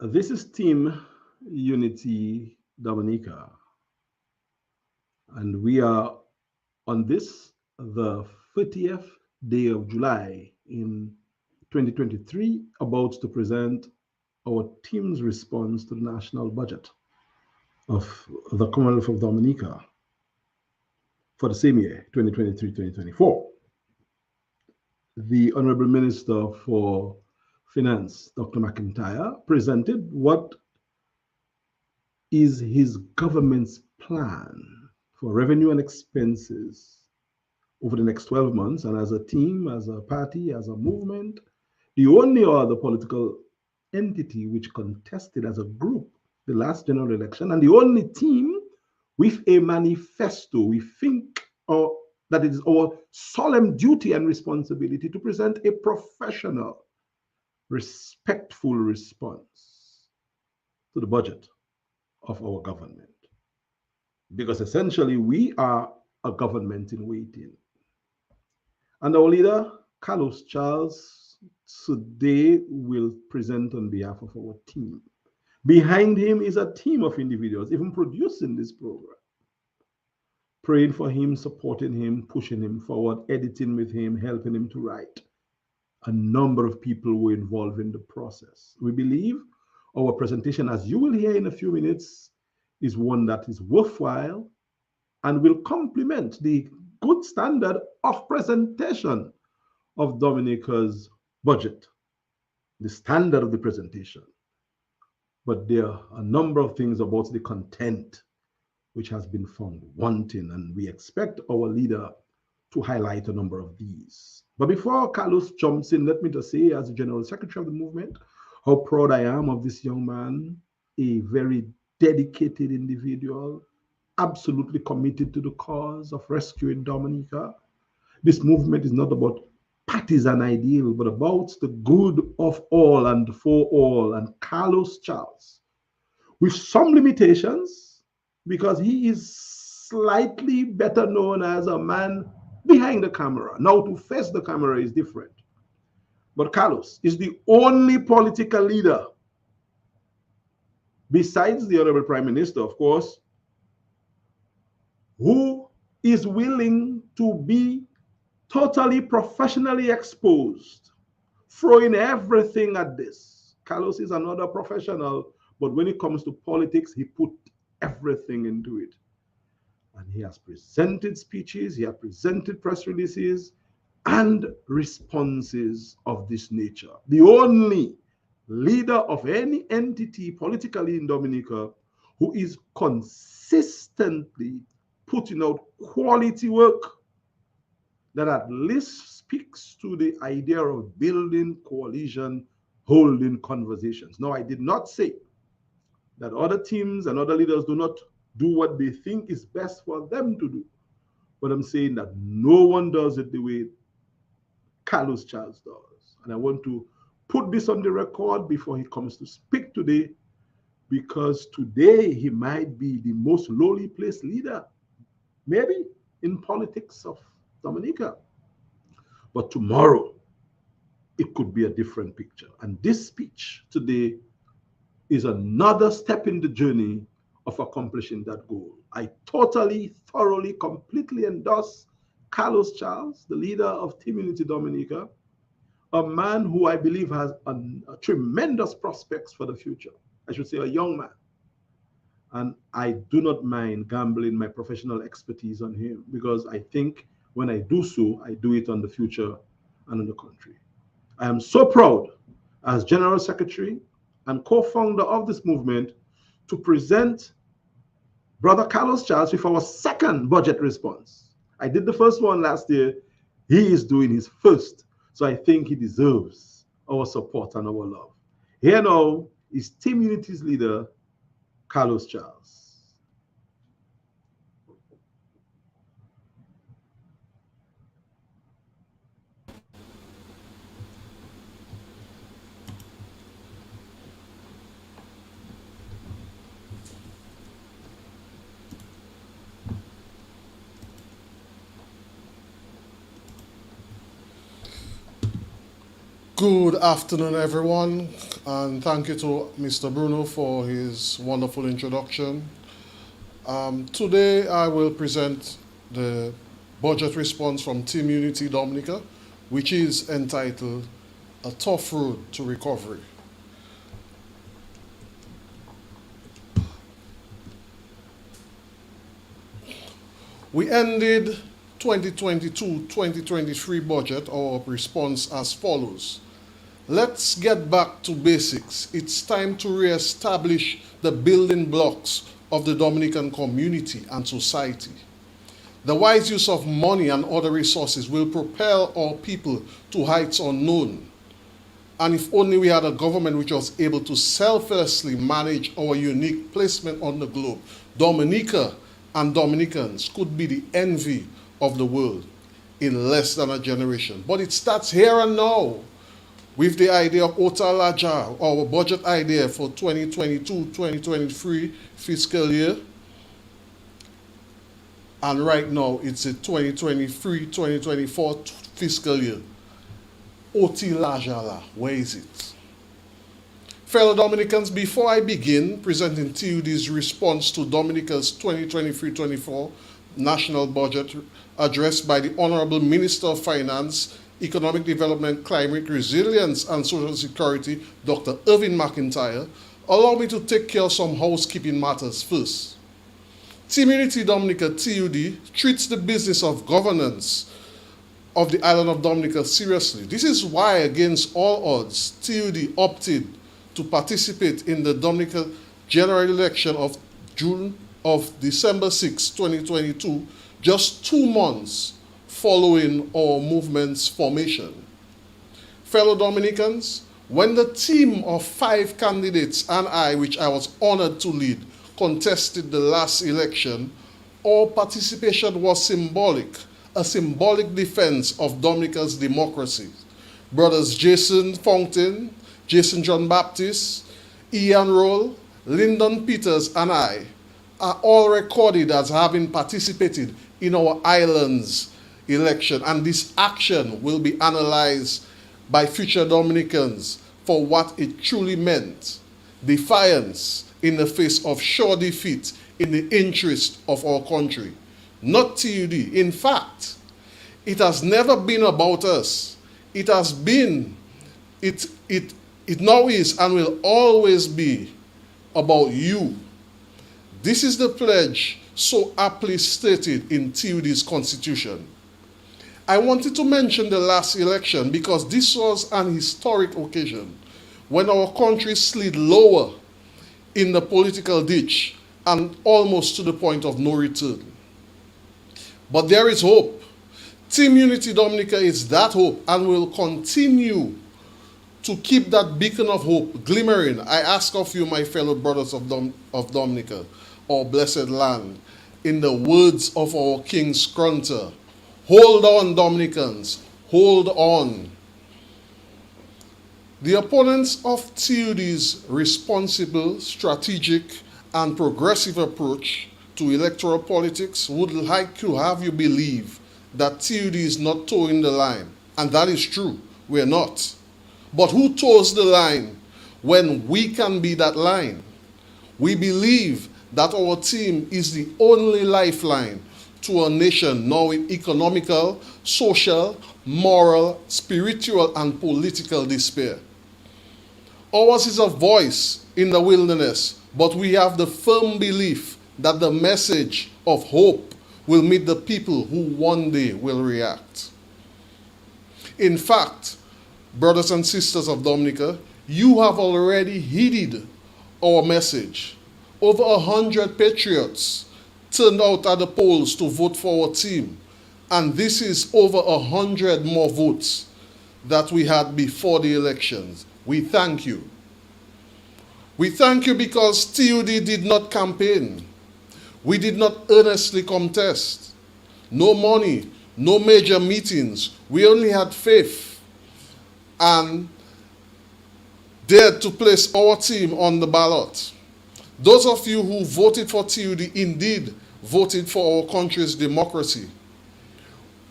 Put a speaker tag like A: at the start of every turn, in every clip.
A: This is Team Unity Dominica, and we are on this, the 30th day of July in 2023, about to present our team's response to the national budget of the Commonwealth of Dominica for the same year, 2023-2024. The Honorable Minister for Finance, Dr. McIntyre, presented what is his government's plan for revenue and expenses over the next 12 months. And as a team, as a party, as a movement, the only other political entity which contested as a group the last general election, and the only team with a manifesto, we think that it is our solemn duty and responsibility to present a professional, respectful response to the budget of our government. Because essentially, we are a government in waiting. And our leader, Carlos Charles, today will present on behalf of our team. Behind him is a team of individuals, even producing this program, praying for him, supporting him, pushing him forward, editing with him, helping him to write. A number of people were involved in the process. We believe our presentation, as you will hear in a few minutes, is one that is worthwhile and will complement the good standard of presentation of Dominica's budget, the standard of the presentation. But there are a number of things about the content which has been found wanting, and we expect our leader to highlight a number of these. But before Carlos jumps in, let me just say, as the General Secretary of the movement, how proud I am of this young man, a very dedicated individual, absolutely committed to the cause of rescuing Dominica. This movement is not about partisan ideal, but about the good of all and for all. And Carlos Charles, with some limitations, because he is slightly better known as a man behind the camera. Now, to face the camera is different. But Carlos is the only political leader, besides the Honorable Prime Minister, of course, who is willing to be totally professionally exposed, throwing everything at this. Carlos is another professional, but when it comes to politics, he put everything into it. And he has presented speeches, he has presented press releases and responses of this nature. The only leader of any entity politically in Dominica who is consistently putting out quality work that at least speaks to the idea of building coalition, holding conversations. Now, I did not say that other teams and other leaders do not do what they think is best for them to do. But I'm saying that no one does it the way Carlos Charles does. And I want to put this on the record before he comes to speak today, because today he might be the most lowly placed leader, maybe in politics of Dominica. But tomorrow, it could be a different picture. And this speech today is another step in the journey of accomplishing that goal. I totally, thoroughly, completely endorse Carlos Charles, the leader of Team Unity Dominica, a man who I believe has a tremendous prospects for the future. I should say a young man. And I do not mind gambling my professional expertise on him, because I think when I do so, I do it on the future and on the country. I am so proud as General Secretary and co-founder of this movement to present Brother Carlos Charles with our second budget response. I did the first one last year. He is doing his first. So I think he deserves our support and our love. Here now is Team Unity's leader, Carlos Charles.
B: Good afternoon, everyone. And thank you to Mr. Bruno for his wonderful introduction. Today I will present the budget response from Team Unity Dominica, which is entitled A Tough Road to Recovery. We ended 2022-2023 budget, our response as follows. Let's get back to basics. It's time to re-establish the building blocks of the Dominican community and society. The wise use of money and other resources will propel our people to heights unknown. And if only we had a government which was able to selflessly manage our unique placement on the globe, Dominica and Dominicans could be the envy of the world in less than a generation. But it starts here and now with the idea of Otalaja, our budget idea for 2022-2023 fiscal year. And right now, it's a 2023-2024 fiscal year. Otilajala, where is it? Fellow Dominicans, before I begin presenting TUD's response to Dominica's 2023-24 national budget addressed by the Honorable Minister of Finance, Economic Development, Climate Resilience and Social Security, Dr. Irving McIntyre, allow me to take care of some housekeeping matters first. Team Unity Dominica, TUD, treats the business of governance of the island of Dominica seriously. This is why, against all odds, TUD opted to participate in the Dominica general election of December 6, 2022, just 2 months following our movement's formation. Fellow Dominicans, when the team of 5 candidates and I, which I was honored to lead, contested the last election, our participation was symbolic, a symbolic defense of Dominica's democracy. Brothers Jason Fountain, Jason John Baptist, Ian Roll, Lyndon Peters, and I are all recorded as having participated in our island's election, and this action will be analyzed by future Dominicans for what it truly meant: defiance in the face of sure defeat in the interest of our country, not TUD. In fact, it has never been about us. It has been, it now is and will always be about you. This is the pledge so aptly stated in TUD's constitution. I wanted to mention the last election because this was an historic occasion when our country slid lower in the political ditch and almost to the point of no return. But there is hope. Team Unity Dominica is that hope and will continue to keep that beacon of hope glimmering. I ask of you, my fellow brothers of Dominica, our blessed land, in the words of our King Scrunter, hold on, Dominicans, hold on. The opponents of TUD's responsible, strategic, and progressive approach to electoral politics would like to have you believe that TUD is not towing the line. And that is true, we're not. But who toes the line when we can be that line? We believe that our team is the only lifeline to a nation now in economical, social, moral, spiritual, and political despair. Ours is a voice in the wilderness, but we have the firm belief that the message of hope will meet the people who one day will react. In fact, brothers and sisters of Dominica, you have already heeded our message. Over 100 patriots turned out at the polls to vote for our team, and this is over 100 more votes that we had before the elections. We thank you. We thank you because TUD did not campaign. We did not earnestly contest. No money, no major meetings. We only had faith and dared to place our team on the ballot. Those of you who voted for TUD indeed voted for our country's democracy.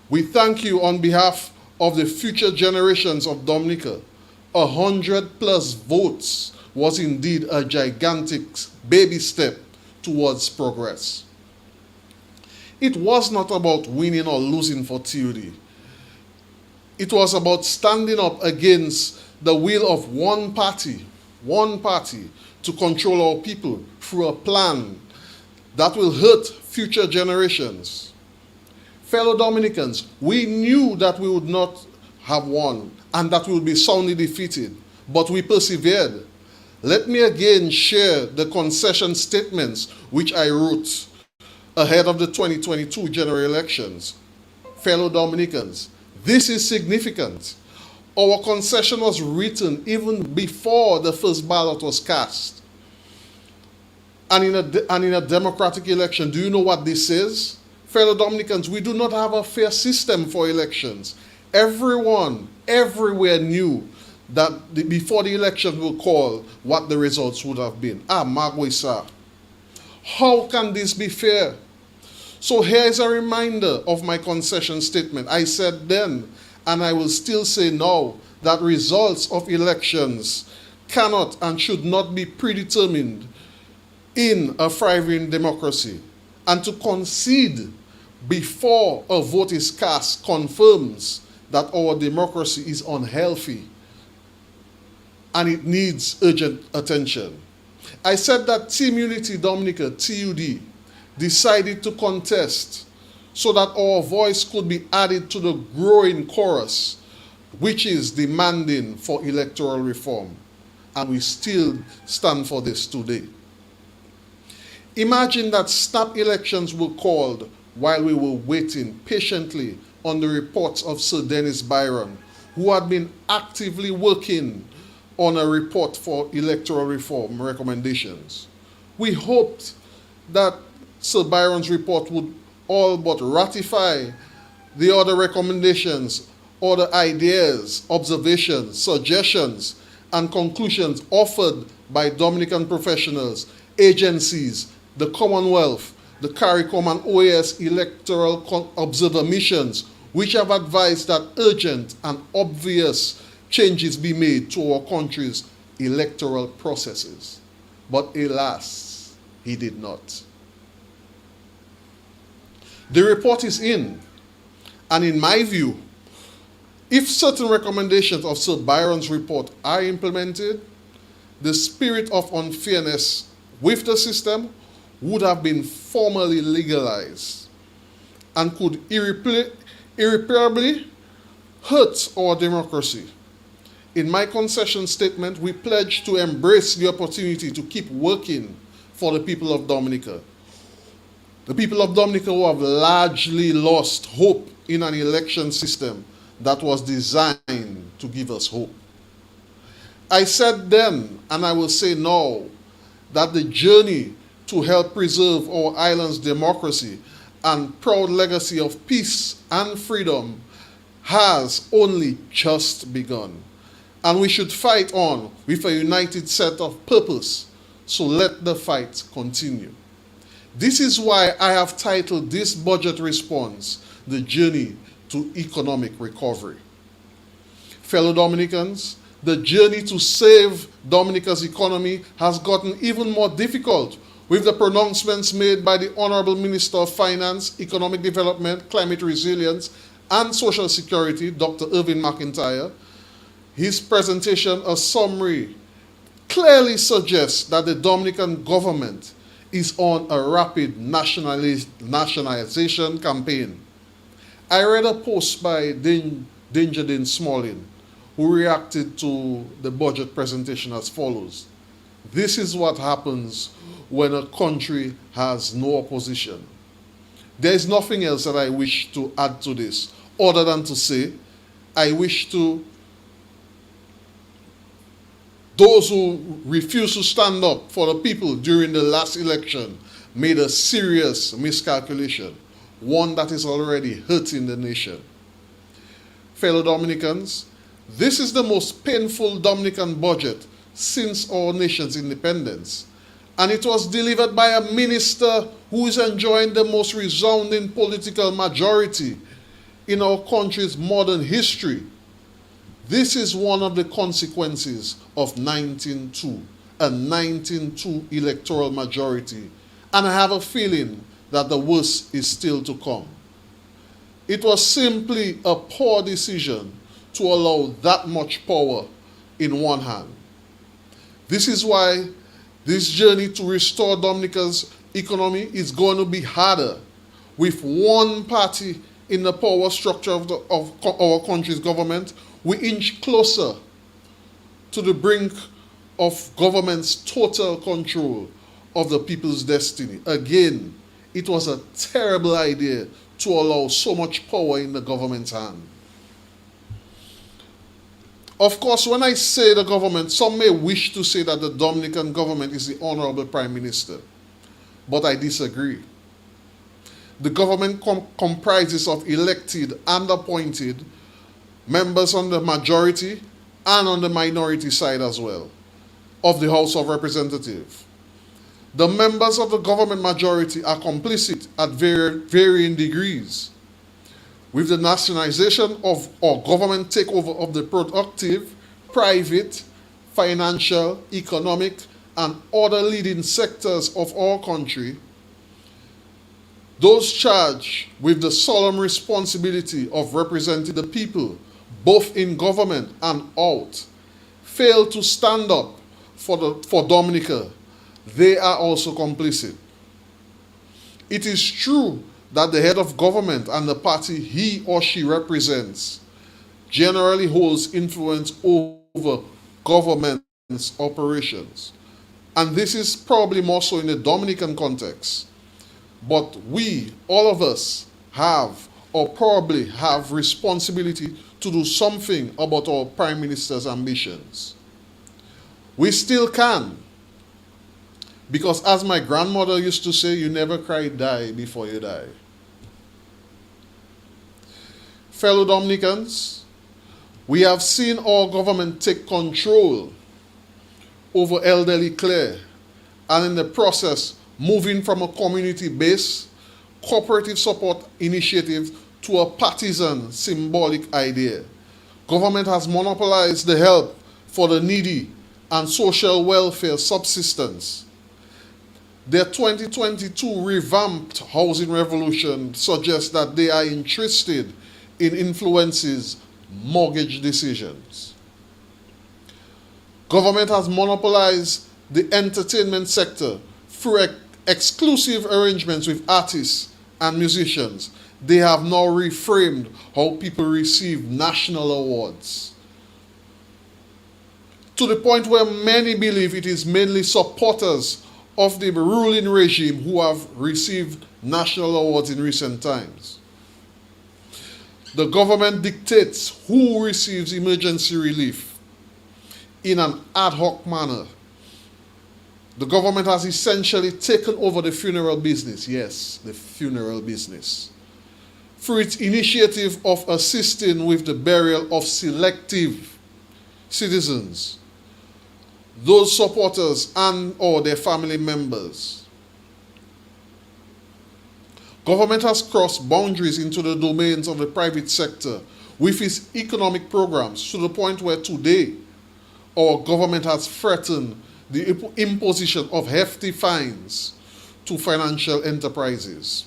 B: We thank you on behalf of the future generations of Dominica, 100+ votes was indeed a gigantic baby step towards progress. It was not about winning or losing for TUD. It was about standing up against the will of one party, to control our people through a plan that will hurt future generations. Fellow Dominicans, we knew that we would not have won and that we would be soundly defeated, but we persevered. Let me again share the concession statements which I wrote ahead of the 2022 general elections. Fellow Dominicans, this is significant. Our concession was written even before the first ballot was cast. And in a democratic election, do you know what this is? Fellow Dominicans, we do not have a fair system for elections. Everyone, everywhere knew that before the election were called, what the results would have been. Magwisa. How can this be fair? So here is a reminder of my concession statement. I said then, and I will still say now, that results of elections cannot and should not be predetermined in a thriving democracy. And to concede before a vote is cast confirms that our democracy is unhealthy and it needs urgent attention. I said that Team Unity Dominica, TUD, decided to contest so that our voice could be added to the growing chorus, which is demanding for electoral reform. And we still stand for this today. Imagine that snap elections were called while we were waiting patiently on the reports of Sir Dennis Byron, who had been actively working on a report for electoral reform recommendations. We hoped that Sir Byron's report would all but ratify the other recommendations, other ideas, observations, suggestions, and conclusions offered by Dominican professionals, agencies, the Commonwealth, the CARICOM and OAS electoral observer missions, which have advised that urgent and obvious changes be made to our country's electoral processes. But alas, he did not. The report is in, and in my view, if certain recommendations of Sir Byron's report are implemented, the spirit of unfairness with the system would have been formally legalized and could irreparably hurt our democracy. In my concession statement, we pledge to embrace the opportunity to keep working for the people of Dominica. The people of Dominica who have largely lost hope in an election system that was designed to give us hope. I said then, and I will say now, that the journey to help preserve our island's democracy and proud legacy of peace and freedom has only just begun. And we should fight on with a united set of purpose. So let the fight continue. This is why I have titled this budget response, The Journey to Economic Recovery. Fellow Dominicans, the journey to save Dominica's economy has gotten even more difficult with the pronouncements made by the Honorable Minister of Finance, Economic Development, Climate Resilience, and Social Security, Dr. Irving McIntyre. His presentation, a summary, clearly suggests that the Dominican government is on a rapid nationalization campaign. I read a post by Danger Din Smalling, who reacted to the budget presentation as follows. This is what happens when a country has no opposition. There is nothing else that I wish to add to this, other than to say, I wish to those who refused to stand up for the people during the last election made a serious miscalculation, one that is already hurting the nation. Fellow Dominicans, this is the most painful Dominican budget since our nation's independence, and it was delivered by a minister who is enjoying the most resounding political majority in our country's modern history. This is one of the consequences of 1902, a 1902 electoral majority, and I have a feeling that the worst is still to come. It was simply a poor decision to allow that much power in one hand. This is why this journey to restore Dominica's economy is going to be harder with one party in the power structure of our country's government. We inch closer to the brink of government's total control of the people's destiny. Again, it was a terrible idea to allow so much power in the government's hand. Of course, when I say the government, some may wish to say that the Dominican government is the Honorable Prime Minister, but I disagree. The government comprises of elected and appointed members on the majority and on the minority side as well of the House of Representatives. The members of the government majority are complicit at varying degrees with the nationalization of or government takeover of the productive, private, financial, economic, and other leading sectors of our country. Those charged with the solemn responsibility of representing the people, both in government and out, fail to stand up for Dominica. They are also complicit. It is true that the head of government and the party he or she represents generally holds influence over government's operations. And this is probably more so in the Dominican context. But we, all of us, have or probably have responsibility to do something about our Prime Minister's ambitions. We still can. Because as my grandmother used to say, you never cry die before you die. Fellow Dominicans, we have seen our government take control over elderly care and in the process moving from a community-based cooperative support initiative to a partisan symbolic idea. Government has monopolized the help for the needy and social welfare subsistence. Their 2022 revamped housing revolution suggests that they are interested in influences mortgage decisions. Government has monopolized the entertainment sector through exclusive arrangements with artists and musicians. They have now reframed how people receive national awards, to the point where many believe it is mainly supporters of the ruling regime who have received national awards in recent times. The government dictates who receives emergency relief in an ad hoc manner. The government has essentially taken over the funeral business, yes, the funeral business, through its initiative of assisting with the burial of selective citizens, those supporters and or their family members. Government has crossed boundaries into the domains of the private sector with its economic programs to the point where today our government has threatened the imposition of hefty fines to financial enterprises.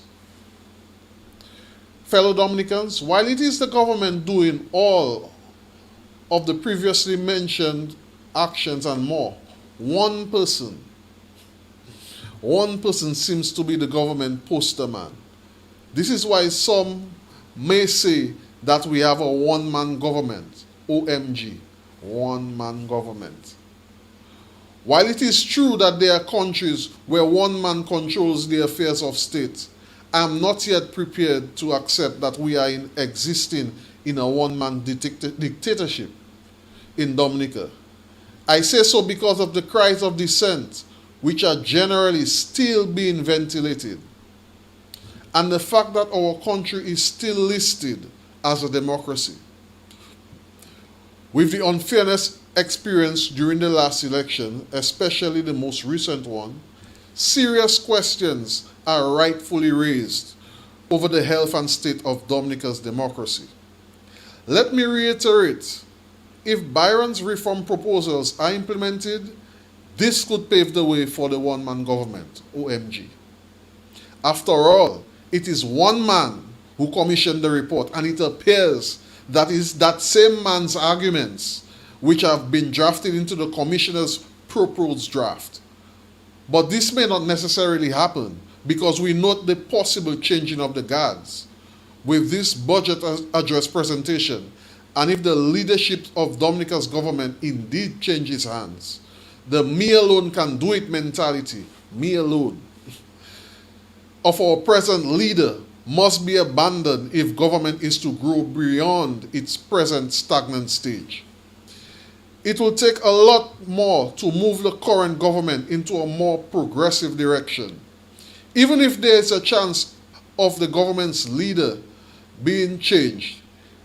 B: Fellow Dominicans, while it is the government doing all of the previously mentioned actions and more, one person seems to be the government poster man. This is why some may say that we have a one-man government, OMG, one-man government. While it is true that there are countries where one man controls the affairs of state, I am not yet prepared to accept that we are existing in a one-man dictatorship in Dominica. I say so because of the cries of dissent, which are generally still being ventilated, and the fact that our country is still listed as a democracy. With the unfairness experienced during the last election, especially the most recent one, serious questions are rightfully raised over the health and state of Dominica's democracy. Let me reiterate If Byron's reform proposals are implemented, this could pave the way for the one-man government, OMG. After all, it is one man who commissioned the report, and it appears that is that same man's arguments which have been drafted into the commissioner's proposed draft. But this may not necessarily happen because we note the possible changing of the guards with this budget address presentation, and if the leadership of Dominica's government indeed changes hands, the me alone can do it mentality, me alone, of our present leader must be abandoned if government is to grow beyond its present stagnant stage. It will take a lot more to move the current government into a more progressive direction. Even if there is a chance of the government's leader being changed,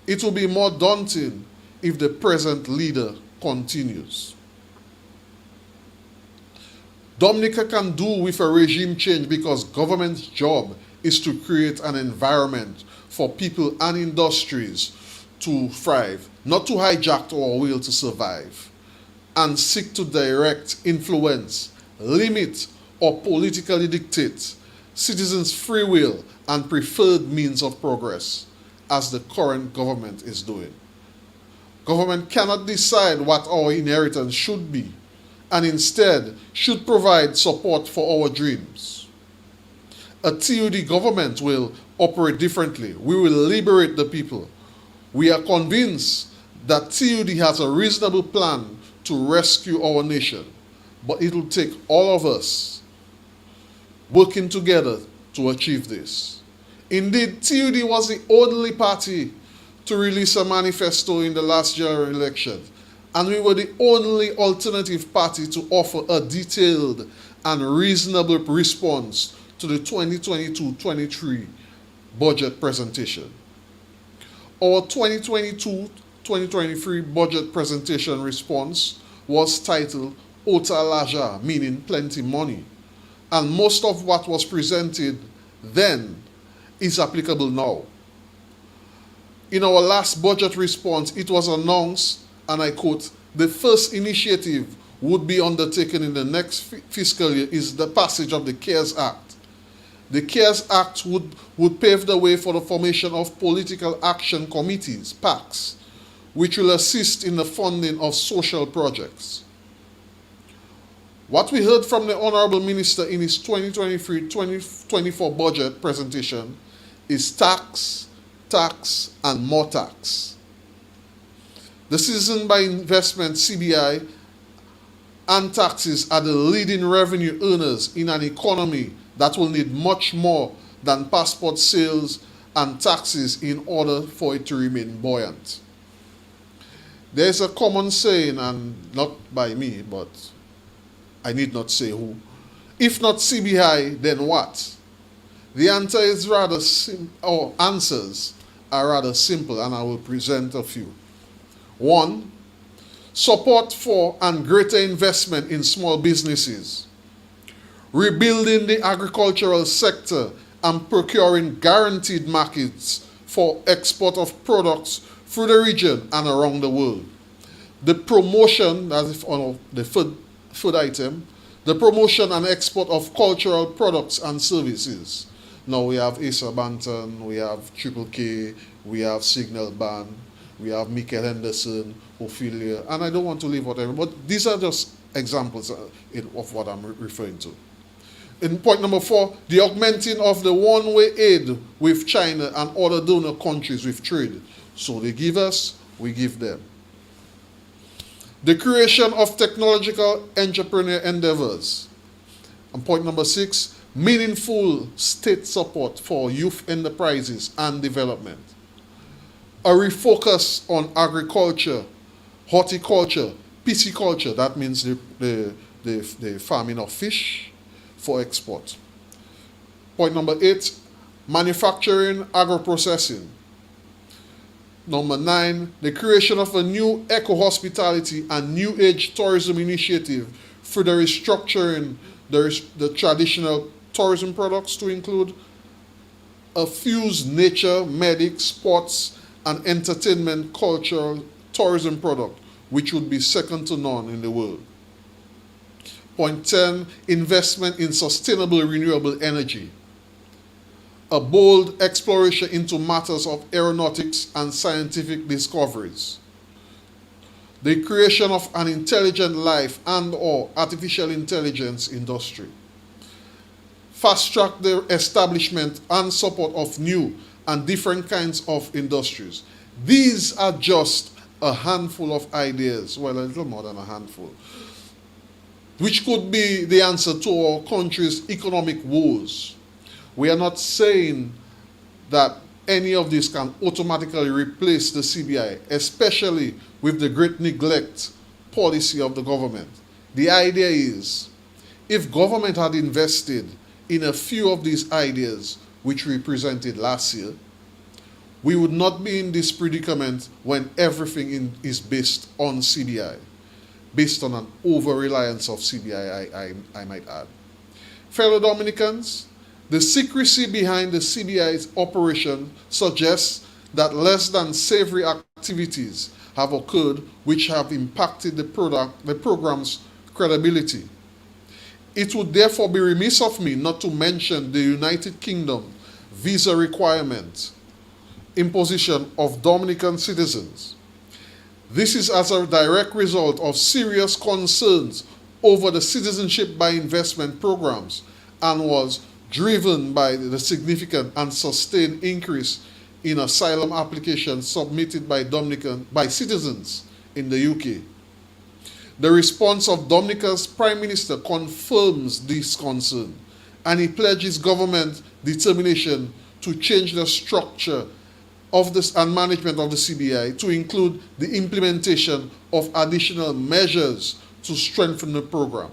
B: it will be more daunting if the present leader continues. Dominica can do with a regime change because government's job is to create an environment for people and industries to thrive, not to hijack our will to survive, and seek to direct, influence, limit, or politically dictate citizens' free will and preferred means of progress, as the current government is doing. Government cannot decide what our inheritance should be, and instead should provide support for our dreams. A TUD government will operate differently. We will liberate the people. We are convinced that TUD has a reasonable plan to rescue our nation, but it will take all of us working together to achieve this. Indeed, TUD was the only party to release a manifesto in the last general election, and we were the only alternative party to offer a detailed and reasonable response to the 2022-23 budget presentation. Our 2022-2023 budget presentation response was titled Ota Laja, meaning plenty money, and most of what was presented then is applicable now. In our last budget response, it was announced, and I quote, the first initiative would be undertaken in the next fiscal year is the passage of the CARES Act. The CARES Act would pave the way for the formation of political action committees, PACs, which will assist in the funding of social projects. What we heard from the Honorable Minister in his 2023-2024 budget presentation is tax, tax, and more tax. The Citizen by Investment, CBI, and taxes are the leading revenue earners in an economy that will need much more than passport sales and taxes in order for it to remain buoyant. There is a common saying, and not by me, but I need not say who. If not CBI, then what? The answer is answers are rather simple, and I will present a few. 1. Support for and greater investment in small businesses. Rebuilding the agricultural sector and procuring guaranteed markets for export of products through the region and around the world. The promotion, as if on the food item, the promotion and export of cultural products and services. Now we have Asa Banton, we have Triple K, we have Signal Band, we have Michael Henderson, Ophelia, and I don't want to leave whatever, but these are just examples of what I'm referring to. In point number 4, the augmenting of the one-way aid with China and other donor countries with trade. So they give us, we give them. The creation of technological entrepreneur endeavors. And point number 6, meaningful state support for youth enterprises and development. A refocus on agriculture, horticulture, pisciculture, that means the farming of fish for export. Point number 8, manufacturing, agro-processing. Number 9, the creation of a new eco-hospitality and new age tourism initiative through the restructuring the traditional tourism products to include a fused nature, medic, sports, and entertainment cultural tourism product which would be second to none in the world. Point 10, investment in sustainable renewable energy. A bold exploration into matters of aeronautics and scientific discoveries. The creation of an intelligent life and/or artificial intelligence industry. Fast track the establishment and support of new and different kinds of industries. These are just a handful of ideas, well, a little more than a handful, which could be the answer to our country's economic woes. We are not saying that any of this can automatically replace the CBI, especially with the great neglect policy of the government. The idea is, if government had invested in a few of these ideas which we presented last year, we would not be in this predicament when everything is based on CBI, based on an over-reliance of CBI, I might add. Fellow Dominicans, the secrecy behind the CBI's operation suggests that less than savory activities have occurred which have impacted the program's credibility. It would therefore be remiss of me not to mention the United Kingdom visa requirement imposition of Dominican citizens. This is as a direct result of serious concerns over the citizenship by investment programs and was driven by the significant and sustained increase in asylum applications submitted by citizens in the UK. The response of Dominica's Prime Minister confirms this concern, and he pledges government determination to change the structure of this and management of the CBI to include the implementation of additional measures to strengthen the program.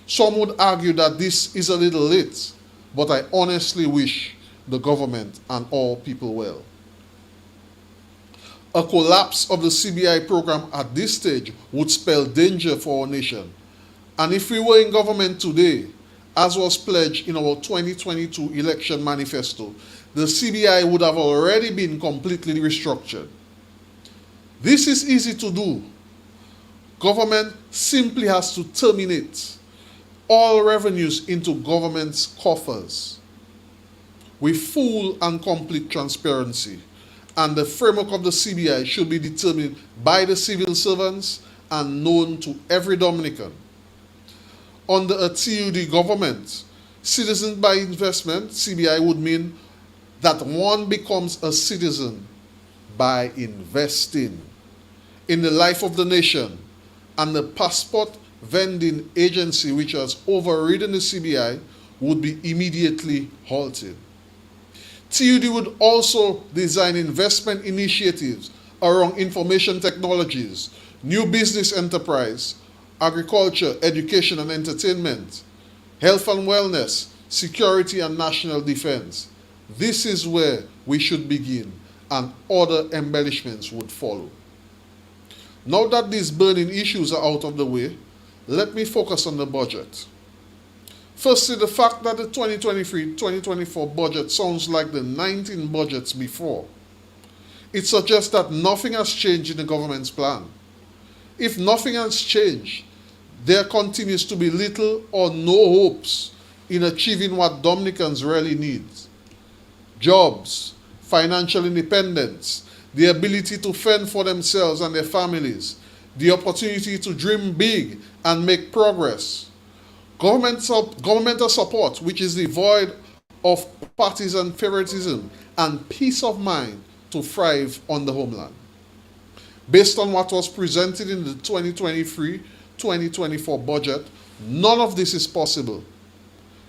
B: Some would argue that this is a little late, but I honestly wish the government and all people well. A collapse of the CBI program at this stage would spell danger for our nation. And if we were in government today, as was pledged in our 2022 election manifesto, the CBI would have already been completely restructured. This is easy to do. Government simply has to terminate all revenues into government's coffers with full and complete transparency. And the framework of the CBI should be determined by the civil servants and known to every Dominican. Under a TUD government, citizens by investment, CBI would mean that one becomes a citizen by investing in the life of the nation, and the passport vending agency which has overridden the CBI would be immediately halted. TUD would also design investment initiatives around information technologies, new business enterprise, agriculture, education and entertainment, health and wellness, security and national defense. This is where we should begin, and other embellishments would follow. Now that these burning issues are out of the way, let me focus on the budget. Firstly, the fact that the 2023-2024 budget sounds like the 19 budgets before. It suggests that nothing has changed in the government's plan. If nothing has changed, there continues to be little or no hopes in achieving what Dominicans really need: jobs, financial independence, the ability to fend for themselves and their families, the opportunity to dream big and make progress, governmental support which is devoid of partisan favoritism, and peace of mind to thrive on the homeland. Based on what was presented in the 2023-2024 budget, none of this is possible.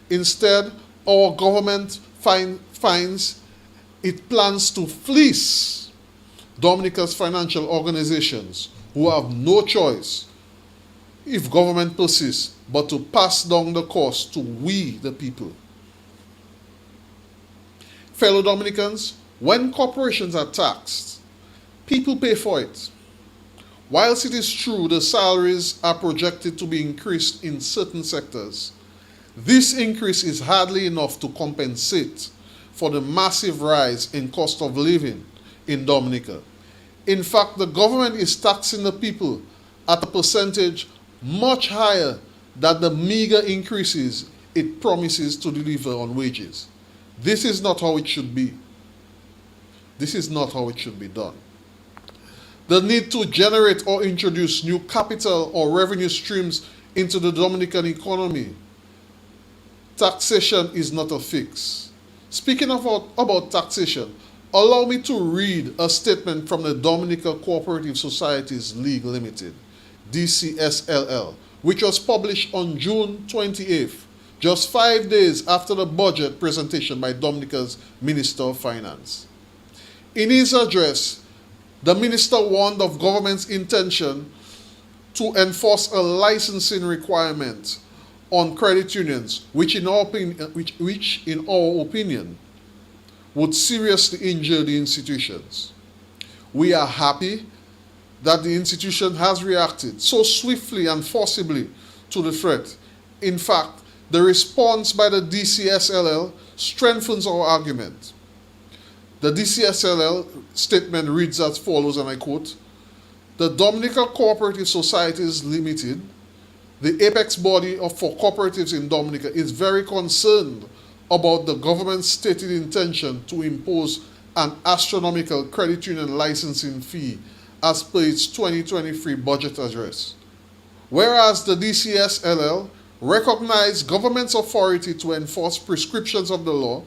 B: Instead, our government finds it plans to fleece Dominica's financial organizations who have no choice, if government persists, but to pass down the cost to we the people. Fellow Dominicans, when corporations are taxed, people pay for it. Whilst it is true the salaries are projected to be increased in certain sectors, this increase is hardly enough to compensate for the massive rise in cost of living in Dominica. In fact, the government is taxing the people at a percentage much higher than the meager increases it promises to deliver on wages. This is not how it should be. This is not how it should be done. The need to generate or introduce new capital or revenue streams into the Dominican economy. Taxation is not a fix. Speaking about taxation, allow me to read a statement from the Dominican Cooperative Societies League Limited, DCSLL, which was published on June 28th, just 5 days after the budget presentation by Dominica's Minister of Finance. In his address, the minister warned of government's intention to enforce a licensing requirement on credit unions, which in our opinion would seriously injure the institutions. We are happy that the institution has reacted so swiftly and forcibly to the threat. In fact, the response by the DCSLL strengthens our argument. The DCSLL statement reads as follows, and I quote, "The Dominican Cooperative Societies Limited, the apex body for cooperatives in Dominica, is very concerned about the government's stated intention to impose an astronomical credit union licensing fee as per its 2023 budget address. Whereas the DCSLL recognized government's authority to enforce prescriptions of the law,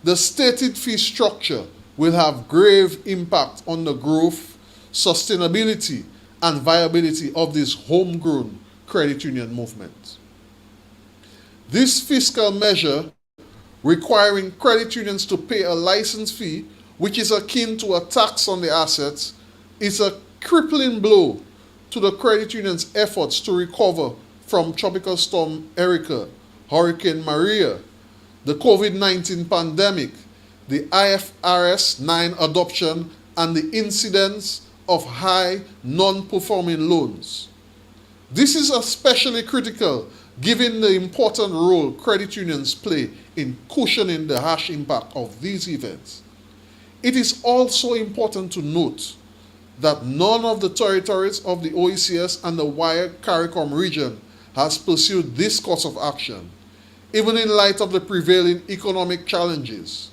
B: the stated fee structure will have grave impact on the growth, sustainability, and viability of this homegrown credit union movement. This fiscal measure requiring credit unions to pay a license fee, which is akin to a tax on the assets, is a crippling blow to the credit unions' efforts to recover from Tropical Storm Erika, Hurricane Maria, the COVID-19 pandemic, the IFRS 9 adoption, and the incidence of high non-performing loans. This is especially critical given the important role credit unions play in cushioning the harsh impact of these events. It is also important to note that none of the territories of the OECS and the wider CARICOM region has pursued this course of action, even in light of the prevailing economic challenges.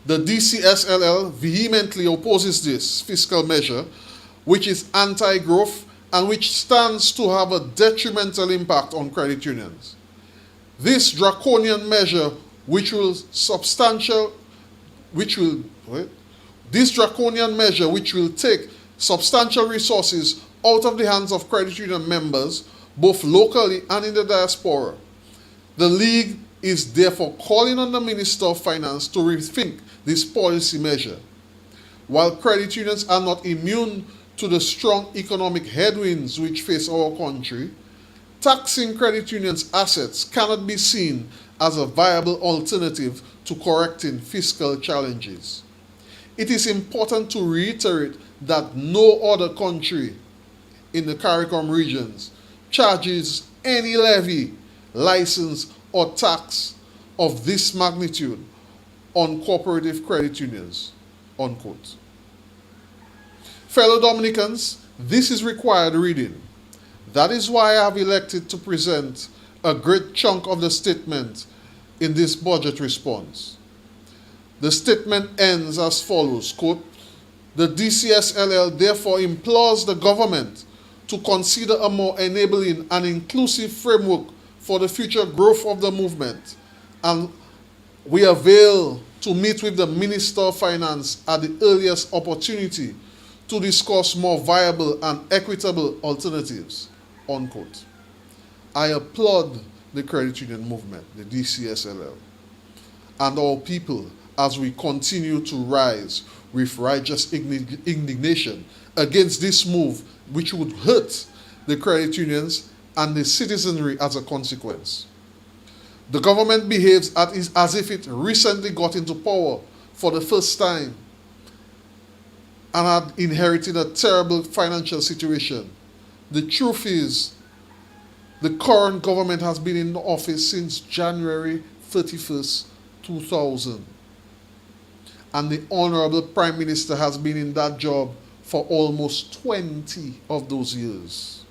B: The DCSLL vehemently opposes this fiscal measure, which is anti-growth and which stands to have a detrimental impact on credit unions. This draconian measure, which will take substantial resources out of the hands of credit union members, both locally and in the diaspora. The League is therefore calling on the Minister of Finance to rethink this policy measure. While credit unions are not immune to the strong economic headwinds which face our country, taxing credit unions' assets cannot be seen as a viable alternative to correcting fiscal challenges. It is important to reiterate that no other country in the CARICOM regions charges any levy, license, or tax of this magnitude on cooperative credit unions, unquote. Fellow Dominicans, this is required reading. That is why I have elected to present a great chunk of the statement in this budget response. The statement ends as follows, quote, "The DCSLL therefore implores the government to consider a more enabling and inclusive framework for the future growth of the movement, and we avail to meet with the Minister of Finance at the earliest opportunity to discuss more viable and equitable alternatives," unquote. I applaud the credit union movement, the DCSLL, and our people as we continue to rise with righteous indignation against this move, which would hurt the credit unions and the citizenry as a consequence. The government behaves as if it recently got into power for the first time and had inherited a terrible financial situation. The truth is, the current government has been in office since January 31st, 2000. And the Honorable Prime Minister has been in that job for almost 20 of those years.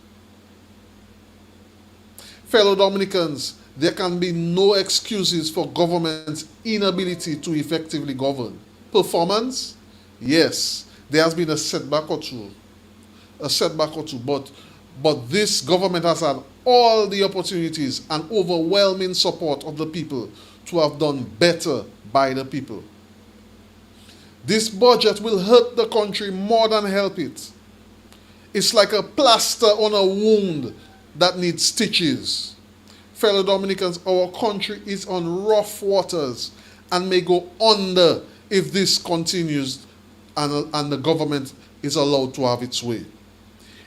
B: Fellow Dominicans, there can be no excuses for government's inability to effectively govern. Performance? Yes, there has been a setback or two, but this government has had all the opportunities and overwhelming support of the people to have done better by the people. This budget will hurt the country more than help it. It's like a plaster on a wound that needs stitches. Fellow Dominicans, our country is on rough waters and may go under if this continues and the government is allowed to have its way.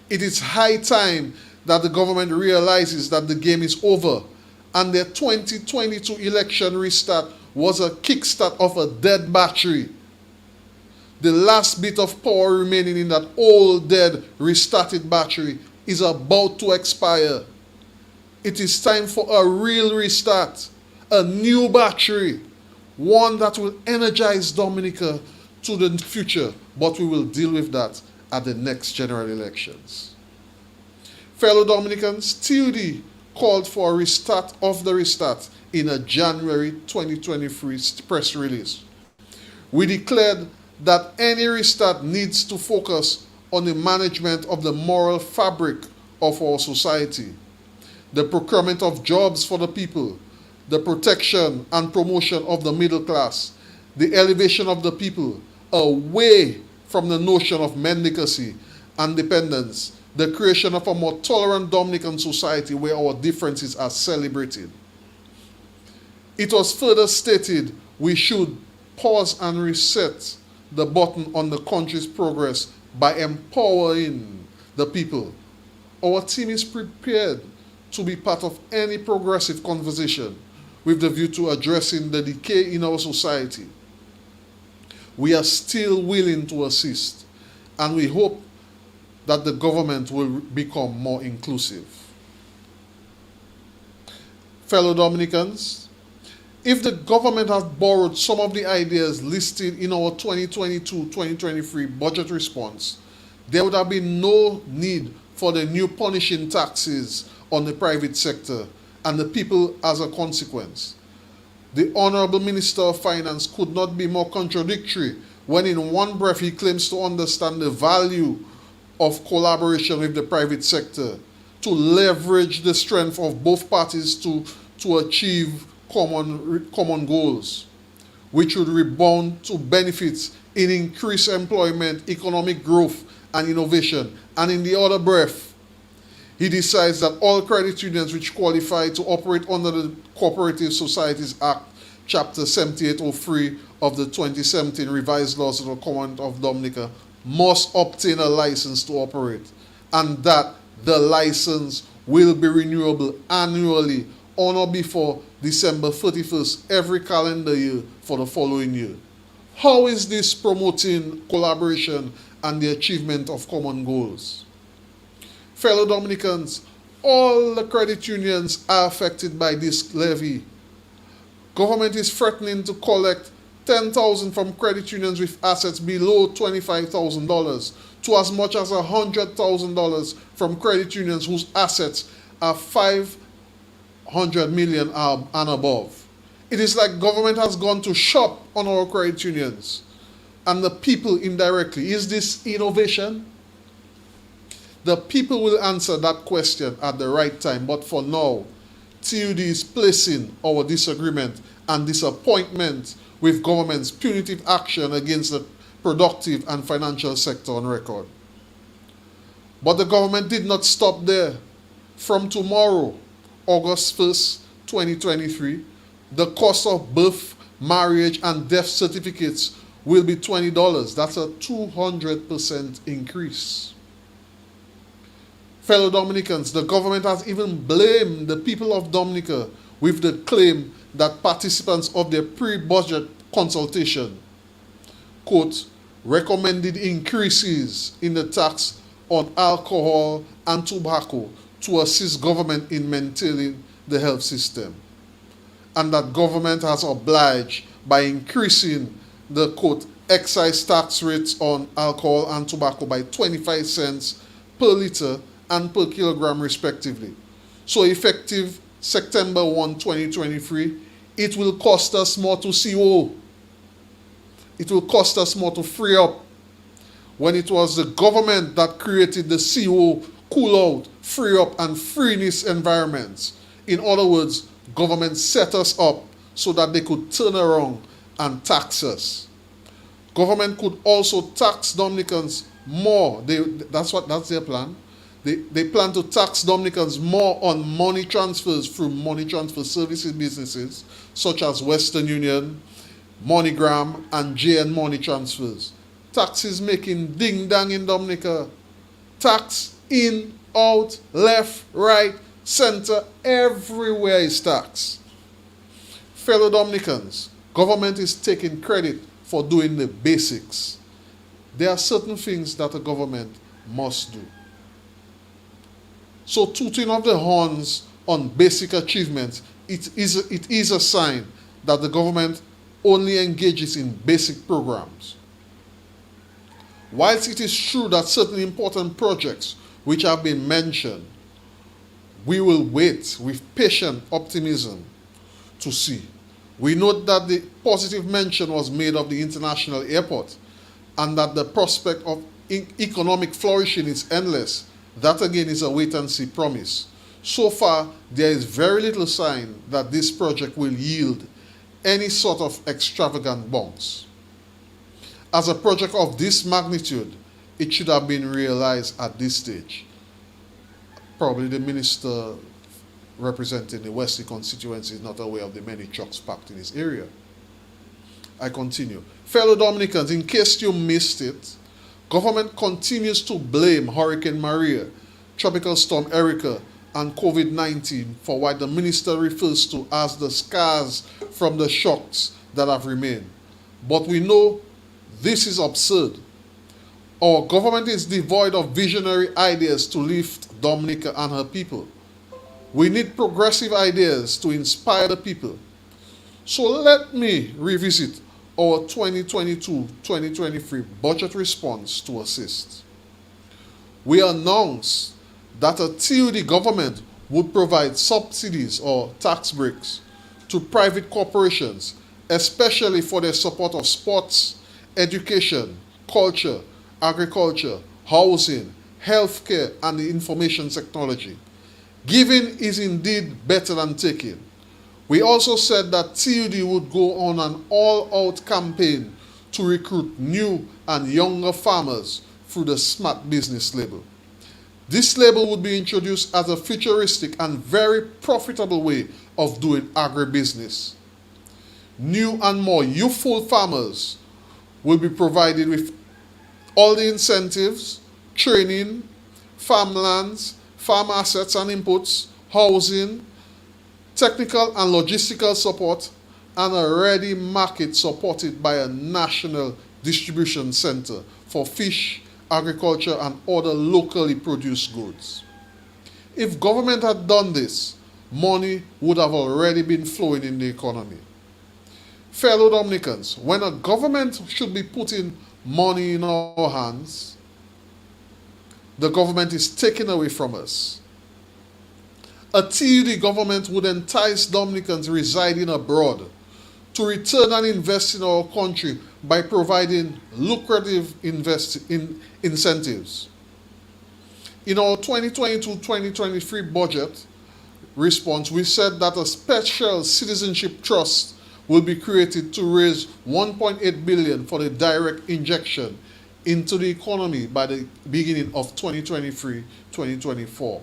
B: It is high time that the government realizes that the game is over and their 2022 election restart was a kickstart of a dead battery. The last bit of power remaining in that old, dead, restarted battery is about to expire. It is time for a real restart, a new battery, one that will energize Dominica to the future, but we will deal with that at the next general elections. Fellow Dominicans, TUD called for a restart of the restart in a January 2023 press release. We declared that any restart needs to focus on the management of the moral fabric of our society, the procurement of jobs for the people, the protection and promotion of the middle class, the elevation of the people away from the notion of mendicancy and dependence, the creation of a more tolerant Dominican society where our differences are celebrated. It was further stated we should pause and reset the button on the country's progress by empowering the people. Our team is prepared to be part of any progressive conversation with the view to addressing the decay in our society. We are still willing to assist, and we hope that the government will become more inclusive. Fellow Dominicans, if the government has borrowed some of the ideas listed in our 2022-2023 budget response, there would have been no need for the new punishing taxes on the private sector and the people as a consequence. The Honorable Minister of Finance could not be more contradictory when in one breath he claims to understand the value of collaboration with the private sector to leverage the strength of both parties to achieve common goals, which would rebound to benefits in increased employment, economic growth, and innovation. And in the other breath, he decides that all credit unions which qualify to operate under the Cooperative Societies Act, Chapter 7803 of the 2017 revised laws of the Commonwealth of Dominica must obtain a license to operate, and that the license will be renewable annually on or before December 31st every calendar year for the following year. How is this promoting collaboration and the achievement of common goals? Fellow Dominicans, all the credit unions are affected by this levy. Government is threatening to collect $10,000 from credit unions with assets below $25,000 to as much as $100,000 from credit unions whose assets are $500 million and above. It is like government has gone to shop on our credit unions and the people indirectly. Is this innovation? The people will answer that question at the right time, but for now, TUD is placing our disagreement and disappointment with government's punitive action against the productive and financial sector on record. But the government did not stop there. From tomorrow, August 1st, 2023, the cost of birth, marriage, and death certificates will be $20. That's a 200% increase. Fellow Dominicans, the government has even blamed the people of Dominica with the claim that participants of their pre-budget consultation, quote, recommended increases in the tax on alcohol and tobacco to assist government in maintaining the health system, and that government has obliged by increasing the, quote, excise tax rates on alcohol and tobacco by 25 cents per litre and per kilogram respectively. So effective September 1, 2023, it will cost us more to CO. It will cost us more to free up, when it was the government that created the CO, cool out, free up, and freeness environments. In other words, government set us up so that they could turn around and tax us. Government could also tax Dominicans more. That's their plan. They plan to tax Dominicans more on money transfers through money transfer services businesses such as Western Union, MoneyGram, and JN Money Transfers. Taxes making ding dang in Dominica. Tax in, out, left, right, center, everywhere is tax. Fellow Dominicans, government is taking credit for doing the basics. There are certain things that a government must do. So tooting of the horns on basic achievements, it is a sign that the government only engages in basic programs. Whilst it is true that certain important projects which have been mentioned, we will wait with patient optimism to see. We note that the positive mention was made of the international airport and that the prospect of economic flourishing is endless. That again is a wait and see promise. So far, there is very little sign that this project will yield any sort of extravagant bounce. As a project of this magnitude, it should have been realized at this stage. Probably the minister representing the Wesley constituency is not aware of the many trucks parked in his area. I continue. Fellow Dominicans, in case you missed it, government continues to blame Hurricane Maria, Tropical Storm Erica, and COVID-19 for what the minister refers to as the scars from the shocks that have remained. But we know this is absurd. Our government is devoid of visionary ideas to lift Dominica and her people. We need progressive ideas to inspire the people. So let me revisit our 2022-2023 budget response to assist. We announced that a TUD government would provide subsidies or tax breaks to private corporations, especially for their support of sports, education, culture, agriculture, housing, healthcare, and the information technology. Giving is indeed better than taking. We also said that TUD would go on an all-out campaign to recruit new and younger farmers through the Smart Business label. This label would be introduced as a futuristic and very profitable way of doing agribusiness. New and more youthful farmers will be provided with all the incentives, training, farmlands, farm assets and inputs, housing, technical and logistical support, and a ready market supported by a national distribution center for fish, agriculture, and other locally produced goods. If government had done this, money would have already been flowing in the economy. Fellow Dominicans, when a government should be putting money in our hands, the government is taken away from us. A TUD government would entice Dominicans residing abroad to return and invest in our country by providing lucrative incentives. In our 2022-2023 budget response, we said that a special citizenship trust will be created to raise 1.8 billion for the direct injection into the economy by the beginning of 2023-2024.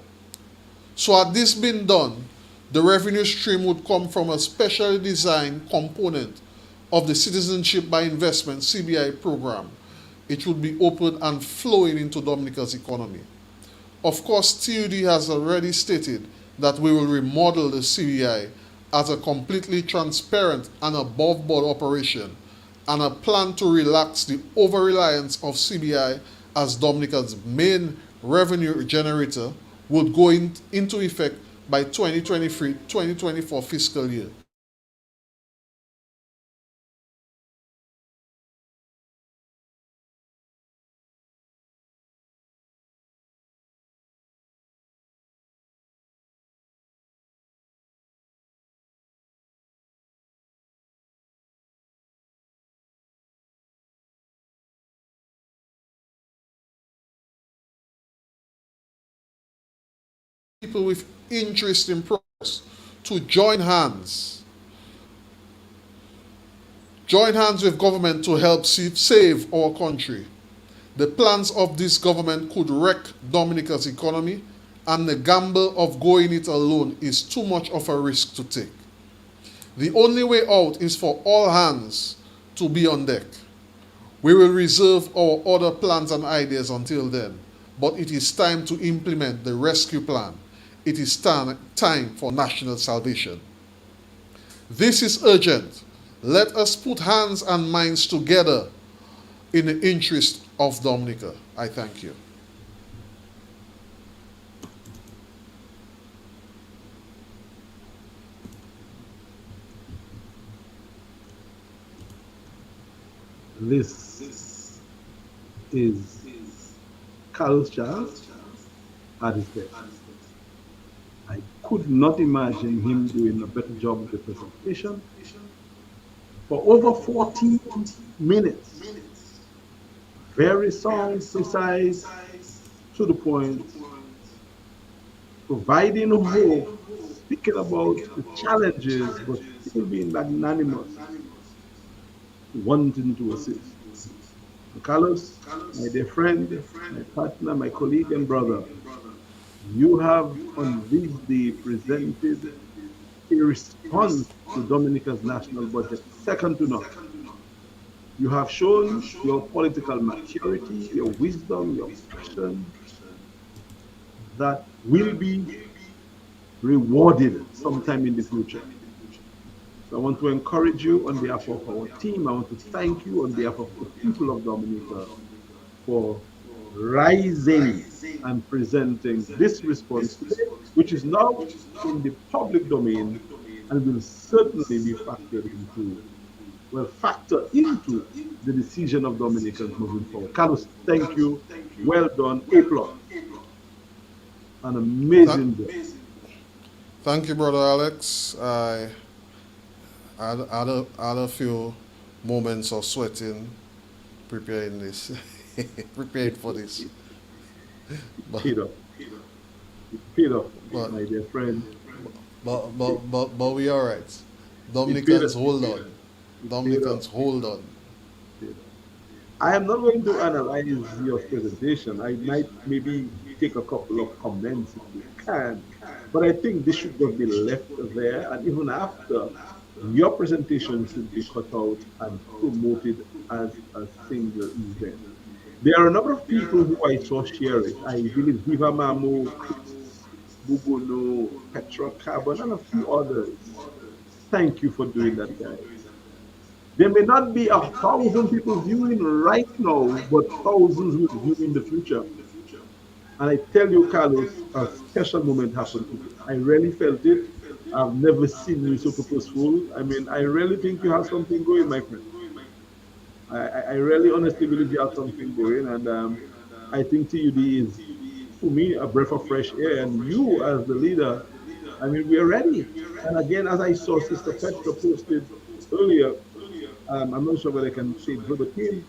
B: So had this been done, the revenue stream would come from a specially designed component of the Citizenship by Investment CBI program. It would be open and flowing into Dominica's economy. Of course, TUD has already stated that we will remodel the CBI as a completely transparent and above-board operation, and a plan to relax the over-reliance of CBI as Dominica's main revenue generator would go into effect by 2023-2024 fiscal year. people with interest in progress to join hands with government to help save our country. The plans of this government could wreck Dominica's economy, and the gamble of going it alone is too much of a risk to take. The only way out is for all hands to be on deck. We will reserve our other plans and ideas until then, but it is time to implement the rescue plan. It is time for national salvation. This is urgent. Let us put hands and minds together in the interest of Dominica. I thank you.
A: This is Carlos Charles at his best. I could not imagine him doing a better job of the presentation. For over 40 minutes, very sound, precise, to the point, providing hope, speaking about the challenges, but still being magnanimous, wanting to assist. Carlos, my dear friend, my partner, my colleague and brother, you have on this day presented a response to Dominica's national budget second to none. You have shown your political maturity, your wisdom, your passion that will be rewarded sometime in the future. So I want to encourage you on behalf of our team. I want to thank you on behalf of the people of Dominica for rising and presenting this response today, which is now in the public domain and will certainly be factor into the decision of Dominicans moving forward. Carlos, thank you. Well done. A plus. An amazing job.
B: Thank you, Brother Alex. I had a few moments of sweating preparing this, prepared for this. But,
A: Peter, Peter,
B: but,
A: my dear friend.
B: but we all right. Dominicans, hold on. Dominicans, hold on.
A: I am not going to analyze your presentation. I might maybe take a couple of comments if you can, but I think this should just be left there. And even after, your presentation should be cut out and promoted as a single event. There are a number of people who I saw share it. I believe Viva Mamo, Chris Bugono, Petra Carbon, and a few others. Thank you for doing that, guys. There may not be 1,000 people viewing right now, but thousands will view in the future. And I tell you, Carlos, a special moment happened to me. I really felt it. I've never seen you so purposeful. I mean, I really think you have something going, my friend. I really honestly believe you have something going. And I think TUD is, for me, a breath of fresh air. And you, as the leader, I mean, we're ready. And again, as I saw Sister Petra posted earlier, I'm not sure whether I can say it verbatim,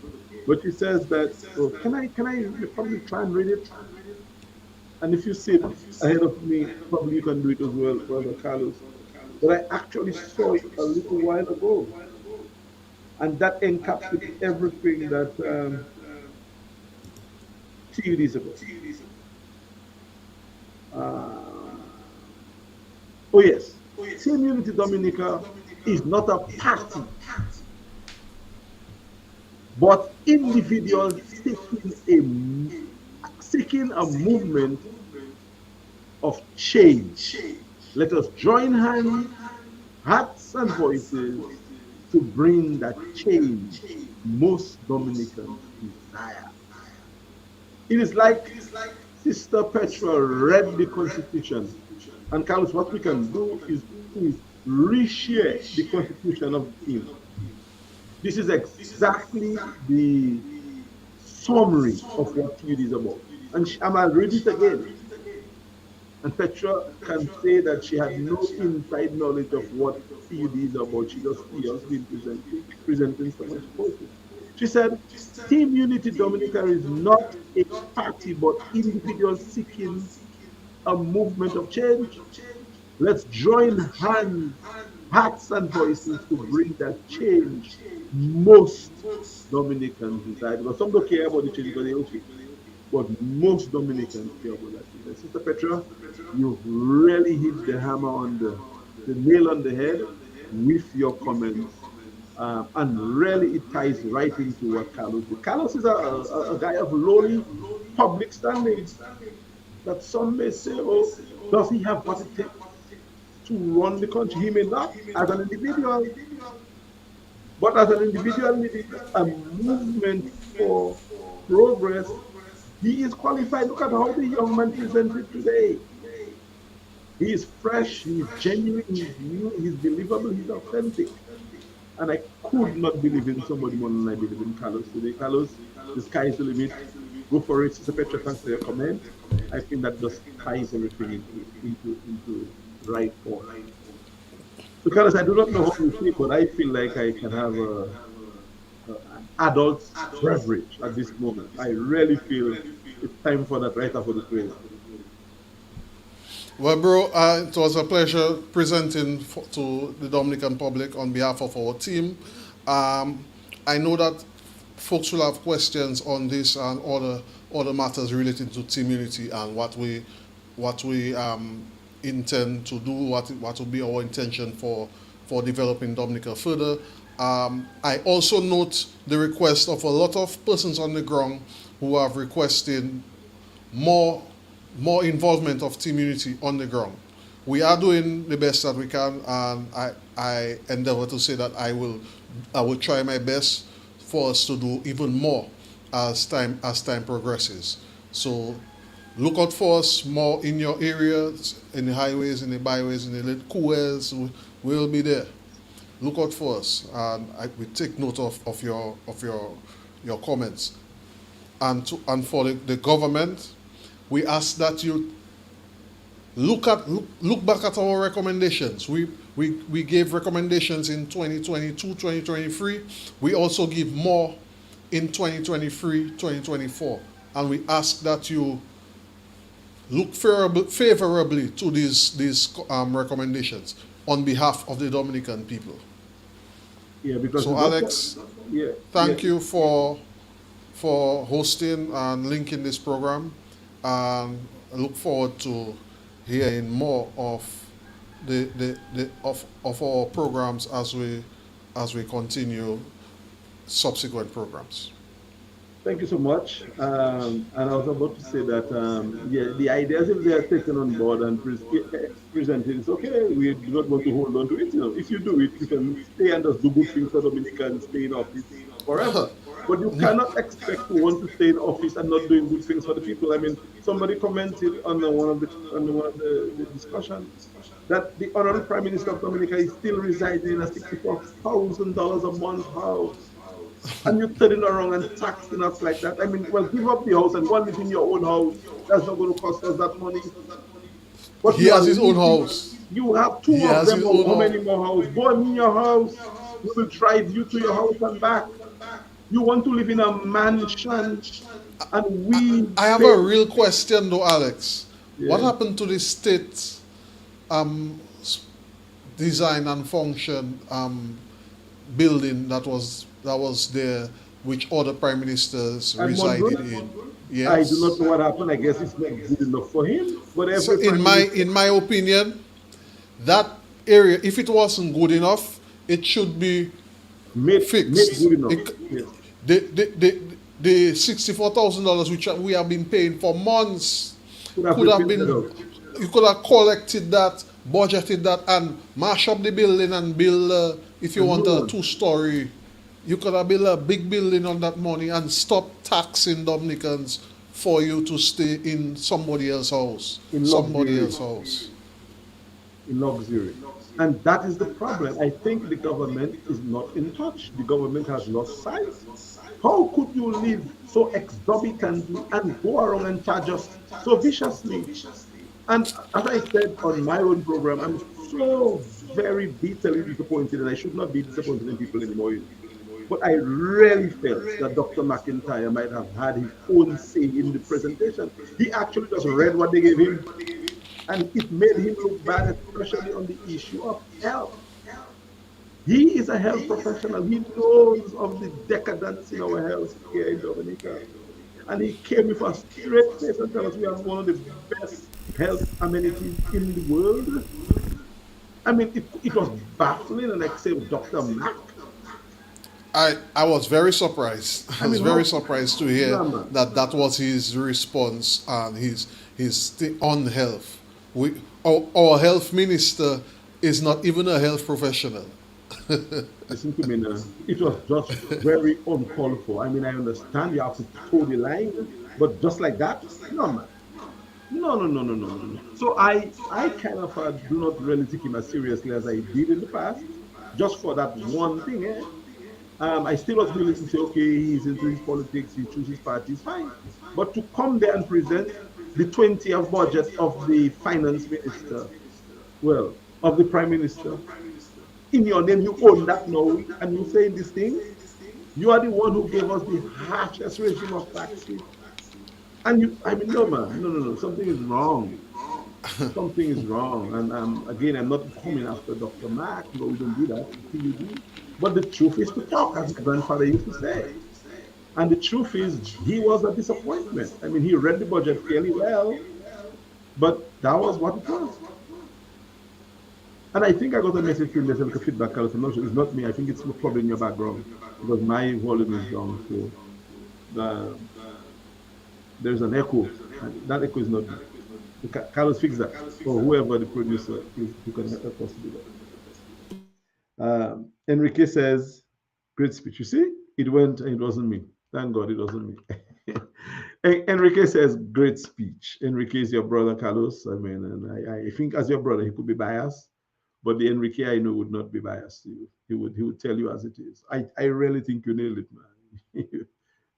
A: but she says that, oh, can I probably try and read it? And if you sit ahead of me, probably you can do it as well, Brother Carlos. But I actually saw it a little while ago. And that encapsulates everything that TUD is about. Oh, yes. Team Unity Dominica is not a party, but individuals seeking a movement of change. Let us join hands, hearts, and voices to bring that change most Dominicans desire. It is like Sister Petra read the Constitution. And Carlos, what we can do is reshare the Constitution of the team. This is exactly the summary of what TUD is about. And I'll read it again. And Petra can say that she had no inside knowledge of what TUD is about. She just feels been presenting so much focus. She said, Team Unity Dominica is not a party, but individuals seeking a movement of change. Let's join hands, hearts, and voices to bring that change most Dominicans desire. Because some don't care about the change because they're okay. But most Dominicans care about that change. And Sister Petra, you've really hit the hammer on the nail on the head with your comments. And really, it ties right into what Carlos did. Carlos is a guy of lowly public standing that some may say, oh, does he have what it takes to run the country? He may not as an individual, but as an individual leading a movement for progress, he is qualified. Look at how the young man presented today. He is fresh, he is genuine, he's new, he's believable, he's authentic. And I could not believe in somebody more than I believe in Carlos today. Carlos, the sky is the limit. Go for it. Sister Petra, thanks for your comment. I think that just ties everything into right form. So, Carlos, I do not know how you feel, but I feel like I can have an adult beverage at this moment. I really feel it's time for that right after the prayer.
B: Well, bro, it was a pleasure presenting to the Dominican public on behalf of our team. I know that folks will have questions on this and other matters relating to team unity and what we intend to do, what will be our intention for developing Dominica further. I also note the request of a lot of persons on the ground who have requested more involvement of team unity on the ground. We are doing the best that we can, and I endeavor to say that I will try my best for us to do even more as time progresses. So look out for us more in your areas, in the highways, in the byways, in the little coolers. We'll be there. Look out for us, and we take note of your comments. And for the government, we ask that you look back at our recommendations. We gave recommendations in 2022, 2023. We also give more in 2023, 2024. And we ask that you look favorably to these recommendations on behalf of the Dominican people.
A: Yeah, because
B: so Alex, thank
A: yeah.
B: you for hosting and linking this program. And I look forward to hearing more of of our programs as we continue subsequent programs.
A: Thank you so much. And I was about to say that, the ideas, if they are taken on board and presented, it's okay. We do not want to hold on to it. If you do it, you can stay and just do good things for Dominicans, stay in office forever. But you cannot expect to want to stay in office and not doing good things for the people. I mean, somebody commented on one of the discussions that the honorable Prime Minister of Dominica is still residing in a $64,000 a month house. And you're turning around and taxing us like that. I mean, well, give up the house and go and live in your own house. That's not going to cost us that money. But
B: He has his own house.
A: You have two
B: He
A: of
B: has
A: them,
B: his
A: or
B: own
A: how
B: house.
A: many more houses? Go in your house. We will drive you to your house and back. You want to live in a mansion, and we
B: I have
A: pay.
B: a real question though, Alex. What
A: Yeah.
B: happened to the state design and function building that was there, which other prime ministers
A: And
B: resided
A: Monroe,
B: in?
A: I do not
B: Yes.
A: know what happened. I guess it's not good enough for him. But
B: So
A: every
B: in
A: prime
B: my
A: minister,
B: in my opinion, that area, if it wasn't good enough, it should be
A: made
B: fixed.
A: good enough. Yes.
B: The $64,000 which we have been paying for months
A: Could have
B: could
A: been
B: have
A: painted
B: been,
A: out.
B: you could have collected that, budgeted that, and mash up the building and build, if you
A: A new
B: want a
A: one.
B: two-story, you could have built a big building on that money and stop taxing Dominicans for you to stay in somebody else's house.
A: In
B: Somebody
A: luxury.
B: else's house.
A: In luxury. And that is the problem. I think the government is not in touch. The government has lost sight. How could you live so exorbitantly and go around and charge us so viciously? And as I said on my own program, I'm so very bitterly disappointed, and I should not be disappointed in people anymore. But I really felt that Dr. McIntyre might have had his own say in the presentation. He actually just read what they gave him. And it made him look bad, especially on the issue of health. He is a health professional. He knows of the decadence in our health care in Dominica. And he came with a straight face and tell us we have one of the best health amenities in the world. I mean, it was baffling, and like say Dr. Mack.
B: I was very surprised. I
A: I
B: was
A: mean,
B: very
A: how?
B: surprised to hear
A: No, man.
B: that that was his response and on health. Our health minister is not even a health professional.
A: Listen to me now. It was just very uncalled for. I mean, I understand you have to toe the line, but just like that, no, man. No, no, no, no, no, no, no. So I kind of do not really take him as seriously as I did in the past, just for that one thing. Eh? I still was willing to say, okay, he's into his politics, he chooses parties, fine. But to come there and present the 20th budget of the finance minister, well, of the prime minister, in your name, you own that now, and you saying these things. You are the one who gave us the harshest regime of taxes. And you, I mean, no, man, no, no, no, something is wrong. Something is wrong. And again, I'm not coming after Dr. Mack. No, we don't do that. Nothing we do. But the truth is to talk, as my grandfather used to say. And the truth is, he was a disappointment. I mean, he read the budget fairly well, but that was what it was. And I think I got a message from there's like a feedback, Carlos. I'm not sure. It's not me. I think it's probably in your background because my volume is down. So uh, there's an echo. And that echo is not me. So Carlos, fix that. Or whoever the producer is who can help us to do that. Enrique says, great speech. You see, it went and it wasn't me. Thank God it wasn't me. Enrique says, great speech. Enrique is your brother, Carlos. I mean, and I think as your brother, he could be biased, but the Enrique I know would not be biased to you. He would tell you as it is. I really think you nailed it, man.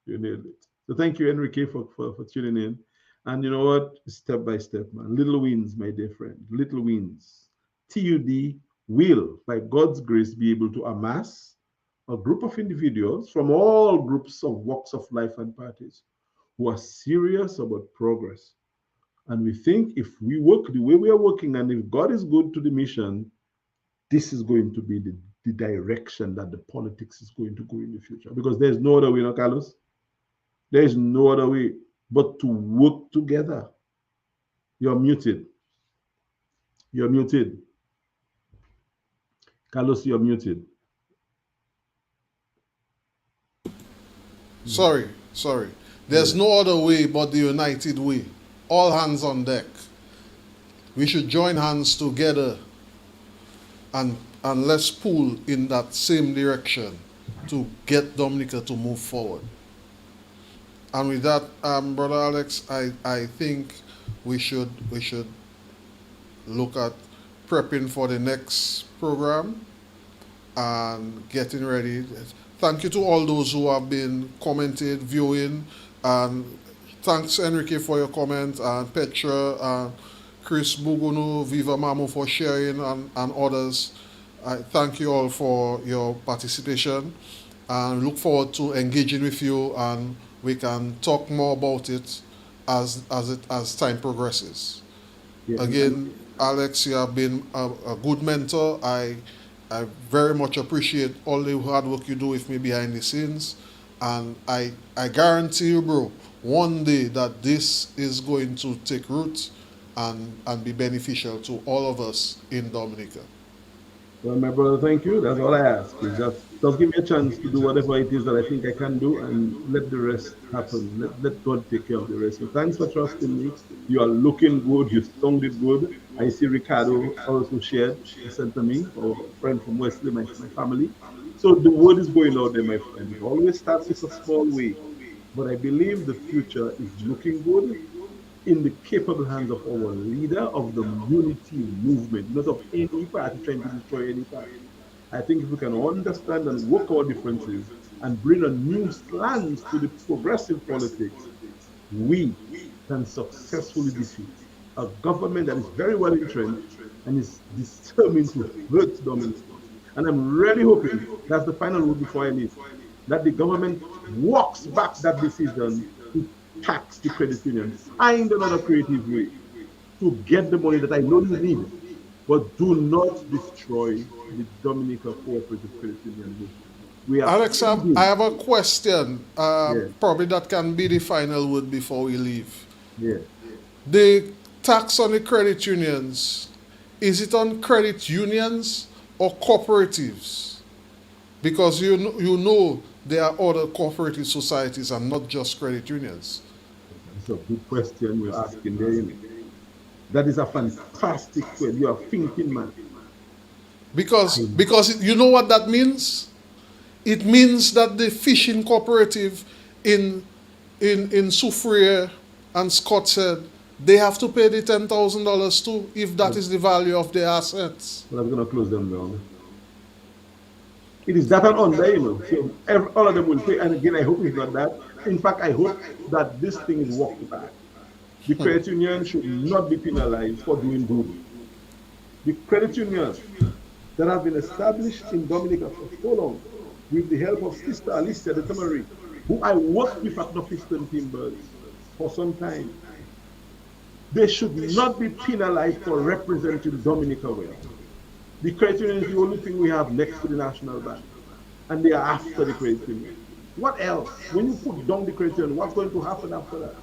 A: You nailed it. So thank you, Enrique, for tuning in. And you know what? Step by step, man. Little wins, my dear friend. Little wins. TUD will, by God's grace, be able to amass a group of individuals from all groups of walks of life and parties who are serious about progress. And we think if we work the way we are working, and if God is good to the mission, this is going to be the direction that the politics is going to go in the future. Because there's no other way, no, Carlos? There is no other way but to work together. You're muted. You're muted. Carlos, you're muted.
B: Sorry. There's
A: Yeah.
B: no other way but the united way. All hands on deck. We should join hands together and let's pull in that same direction to get Dominica to move forward. And with that, Brother Alex, I think we should look at prepping for the next program and getting ready. Thank you to all those who have been commented, viewing, and thanks Enrique for your comment, and Petra, and Chris Bugunu, Viva Mamu for sharing, and others. I thank you all for your participation and look forward to engaging with you, and we can talk more about it as time progresses.
A: Yeah.
B: Again, Alex, you have been a good mentor. I very much appreciate all the hard work you do with me behind the scenes, and I guarantee you, bro, one day that this is going to take root and be beneficial to all of us in Dominica.
A: Well, my brother, thank you. That's all I ask. Is just give me a chance to do whatever it is that I think I can do and let the rest happen. Let God take care of the rest. So thanks for trusting me. You are looking good. You sounded good. I see Ricardo also shared, sent to me, or a friend from Wesley, my family. So the word is going out there, my friend. It always starts with a small way. But I believe the future is looking good in the capable hands of our leader of the unity movement, not of any party trying to destroy any party. I think if we can understand and work our differences and bring a new slant to the progressive politics, we can successfully defeat a government that is very well entrenched and is determined to hurt Dominica. And I'm really hoping that's the final word before I leave, that the government walks back that decision to tax the credit union. Find another creative way. to get the money that I know you need. But do not destroy the Dominica Cooperative Credit Union movement. We are
B: Alex, I
A: pleading.
B: have a question.
A: Yeah,
B: Probably that can be the final word before we leave.
A: yeah.
B: The tax on the credit unions, is it on credit unions or cooperatives? Because you know there are other cooperative societies and not just credit unions.
A: That's a good question you're asking there. That is a fantastic question. You are thinking, man. I,
B: Because you know what that means? It means that the fishing cooperative in in Soufriere and Scott said they have to pay the $10,000 too if that
A: well,
B: is the value of their assets.
A: I'm going to close them down. It is that and under, So all of them will pay. And again, I hope it's not that. In fact, I hope that this thing is walked back. The credit union should not be penalized for doing good. The credit unions that have been established in Dominica for so long, with the help of Sister Alicia de Tamari, who I worked with at Northeastern Timbers for some time, they should not be penalized for representing Dominica well. The credit union is the only thing we have next to the National Bank, and they are after the credit union. What else? When you put down the credit union, what's going to happen after that?